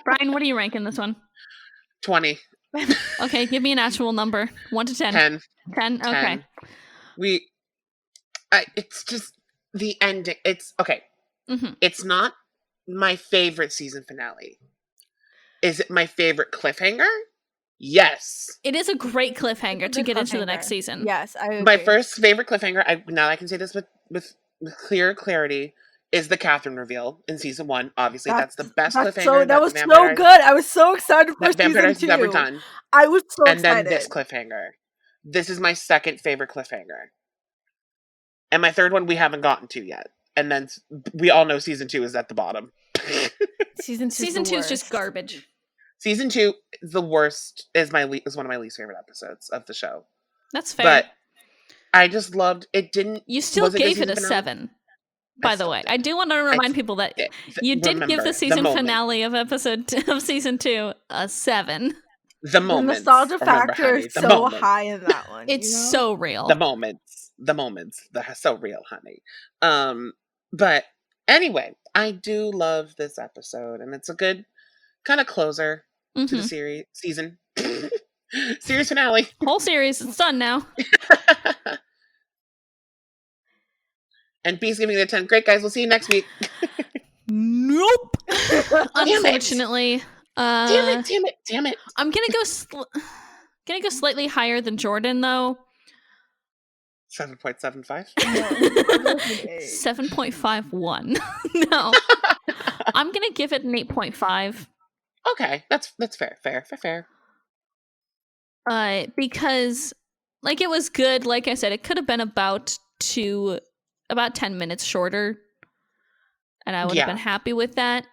Brian, what are you ranking this one? 20. Okay, give me an actual number. 1 to 10. 10. 10? Okay. 10. It's just the ending. It's okay. It's not my favorite season finale. Is it my favorite cliffhanger? Yes. It is a great cliffhanger to get into the next season. Yes, I agree. My first favorite cliffhanger, now I can say this with clear clarity, is the Catherine reveal in season 1. Obviously, that's the best cliffhanger. That was so good. I was so excited for season 2. Ever done. I was so excited. And then this cliffhanger. This is my second favorite cliffhanger. And my third one we haven't gotten to yet. And then we all know season 2 is at the bottom. Season 2 is just garbage. Season 2 is the worst. Is one of my least favorite episodes of the show. That's fair. But I just loved it. You still gave it a 7. By the way, I do want to remind people that you did give the season finale of season 2 a 7. The moment. The nostalgia factor is so high in that one. It's so real. The moments. They're so real, honey. But anyway, I do love this episode, and it's a good kind of closer to the season. Series finale. Whole series. It's done now. And B's giving it a 10. Great, guys. We'll see you next week. Nope. Unfortunately. Damn it. I'm gonna go slightly higher than Jordan, though. 7.75? 7.51. No. I'm gonna give it an 8.5. Okay. That's fair. Fair. Because like it was good. Like I said, it could have been about 10 minutes shorter, and I would have been happy with that.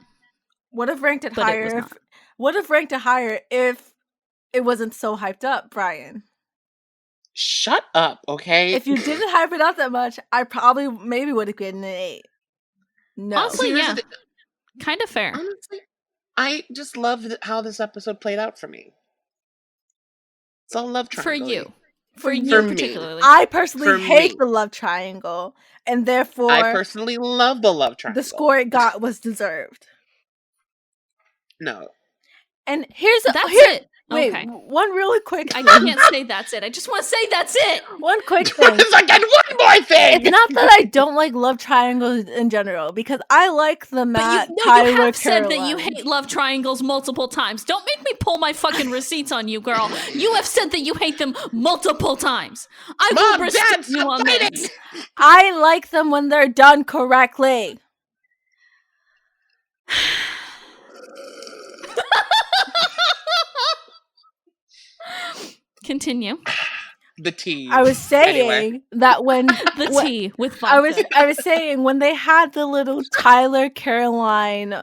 Would have ranked it higher. Would have ranked it higher if it wasn't so hyped up, Brian. Shut up, okay? If you didn't hype it up that much, I probably maybe would have given it an 8. No, honestly, yeah, kind of fair. Honestly, I just love how this episode played out for me. It's all love triangle. For you particularly. I personally hate the love triangle, and therefore I personally love the love triangle. The score it got was deserved. No. And here's it. Wait, okay. One really quick thing. I can't say that's it. I just want to say that's it. One quick thing. It's like one more thing. It's not that I don't like love triangles in general, because I like the Matt, Tyler, you have said Caroline. that you hate love triangles multiple times. Don't make me pull my fucking receipts on you, girl. You have said that you hate them multiple times. I will respect you on this. I like them when they're done correctly. Continue. The tea. I was saying that when tea with vodka. I was saying when they had the little Tyler Caroline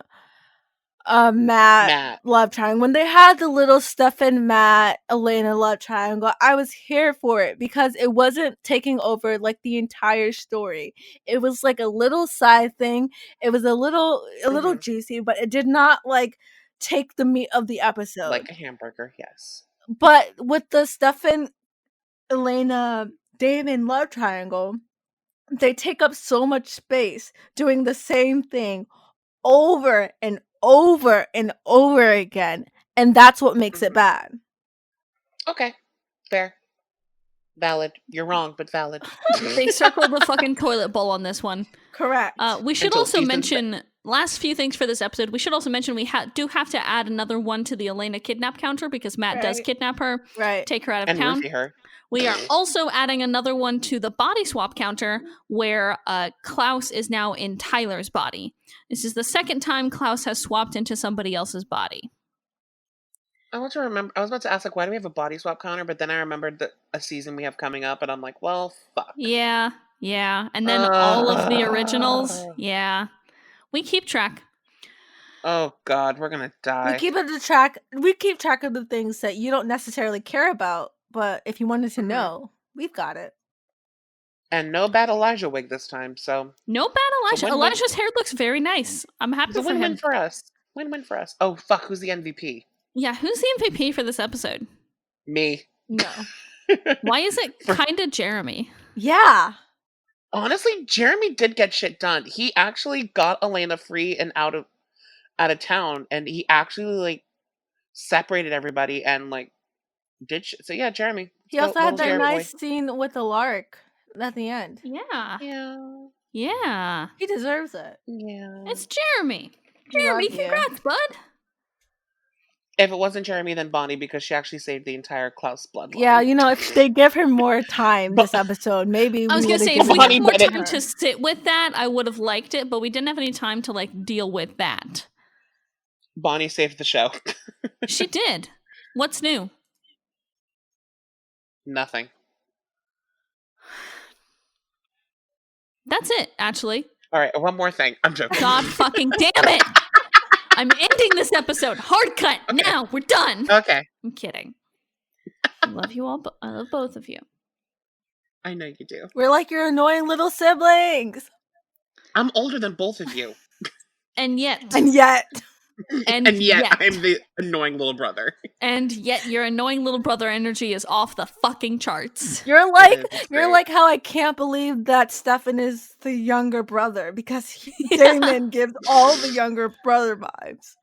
Matt love triangle. When they had the little Stefan, Matt, Elena love triangle, I was here for it because it wasn't taking over like the entire story. It was like a little side thing. It was a little juicy, but it did not like take the meat of the episode. Like a hamburger, yes. But with the Stefan, Elena, Damon love triangle, they take up so much space doing the same thing over and over and over again, and that's what makes it bad. Okay, fair, valid. You're wrong, but valid. They circled the fucking toilet bowl on this one. Correct. We should also mention last few things for this episode. We should also mention we do have to add another one to the Elena kidnap counter because Matt does kidnap her, take her out of town. Her. We are also adding another one to the body swap counter where Klaus is now in Tyler's body. This is the second time Klaus has swapped into somebody else's body. I want to remember. I was about to ask, like, why do we have a body swap counter? But then I remembered a season we have coming up, and I'm like, well, fuck. Yeah. And then all of the originals. Yeah. We keep track. Oh God, we're gonna die. We keep track of the things that you don't necessarily care about, but if you wanted to know, we've got it. And no bad Elijah wig this time, so no bad Elijah. Elijah's hair looks very nice. I'm happy for him. Win-win for us. Win-win for us. Oh fuck, who's the MVP? Yeah, who's the MVP for this episode? Me. No. Why is it kind of Jeremy? Yeah. Honestly, Jeremy did get shit done. He actually got Elena free and out of town, and he actually like separated everybody and like did shit. So yeah, Jeremy. He also had that nice scene with Alaric at the end. Yeah. He deserves it. Yeah. It's Jeremy. Jeremy, congrats, bud. If it wasn't Jeremy, then Bonnie, because she actually saved the entire Klaus bloodline. Yeah, you know, if they give her more time this episode, maybe I was going to say, if we had more time to sit with that, I would have liked it, but we didn't have any time to, like, deal with that. Bonnie saved the show. She did. What's new? Nothing. That's it, actually. All right, one more thing. I'm joking. God fucking damn it! I'm ending this episode. Hard cut. Okay. Now we're done. Okay. I'm kidding. I love you all. I love both of you. I know you do. We're like your annoying little siblings. I'm older than both of you. And yet. And yet I'm the annoying little brother. And yet your annoying little brother energy is off the fucking charts. You're like how I can't believe that Stefan is the younger brother because Damon gives all the younger brother vibes.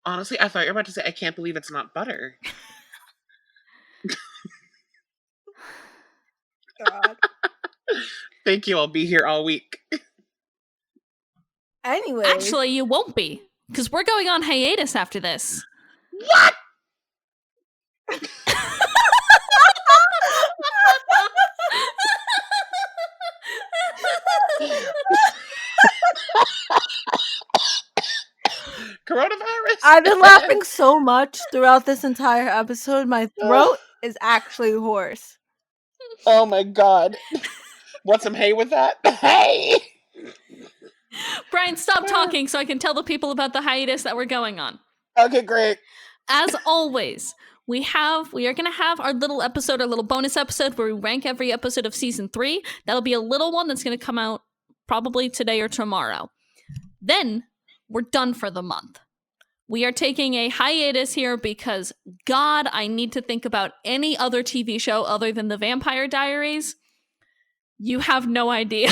Honestly, I thought you were about to say I can't believe it's not butter. God. Thank you. I'll be here all week. Anyway. Actually, you won't be. Because we're going on hiatus after this. What? Coronavirus? I've been laughing so much throughout this entire episode. My throat is actually hoarse. Oh my God. Want some hay with that? Hey! Brian, stop talking so I can tell the people about the hiatus that we're going on. Okay, great. As always, we are going to have our little episode, our little bonus episode where we rank every episode of season 3. That'll be a little one that's going to come out probably today or tomorrow. Then we're done for the month. We are taking a hiatus here because, God, I need to think about any other TV show other than The Vampire Diaries. You have no idea.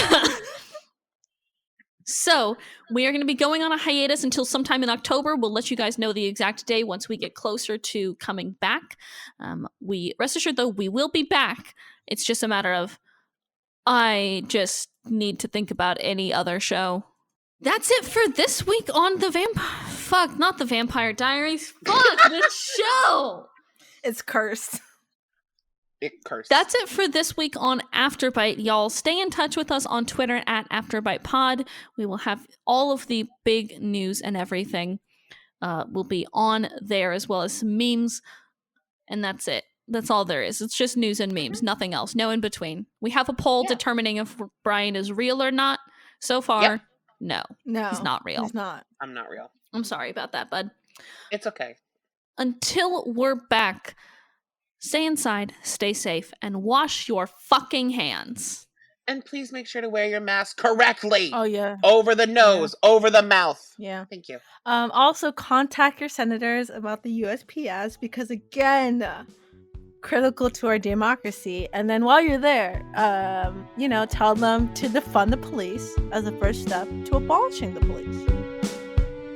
So, we are going to be going on a hiatus until sometime in October. We'll let you guys know the exact day once we get closer to coming back. Rest assured, though, we will be back. It's just a matter of I just need to think about any other show. That's it for this week on not the Vampire Diaries. Fuck, this show! It's cursed. That's it for this week on Afterbite, y'all. Stay in touch with us on Twitter at AfterBitePod. We will have all of the big news and everything will be on there, as well as some memes. And that's it. That's all there is. It's just news and memes, nothing else. No in between. We have a poll determining if Brian is real or not. So far, no. No. He's not real. He's not. I'm not real. I'm sorry about that, bud. It's okay. Until we're back, stay inside, stay safe, and wash your fucking hands. And please make sure to wear your mask correctly. Oh yeah. Over the nose, over the mouth. Yeah. Thank you. Also contact your senators about the USPS because again, critical to our democracy. And then while you're there, tell them to defund the police as a first step to abolishing the police.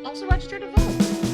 Also register to vote.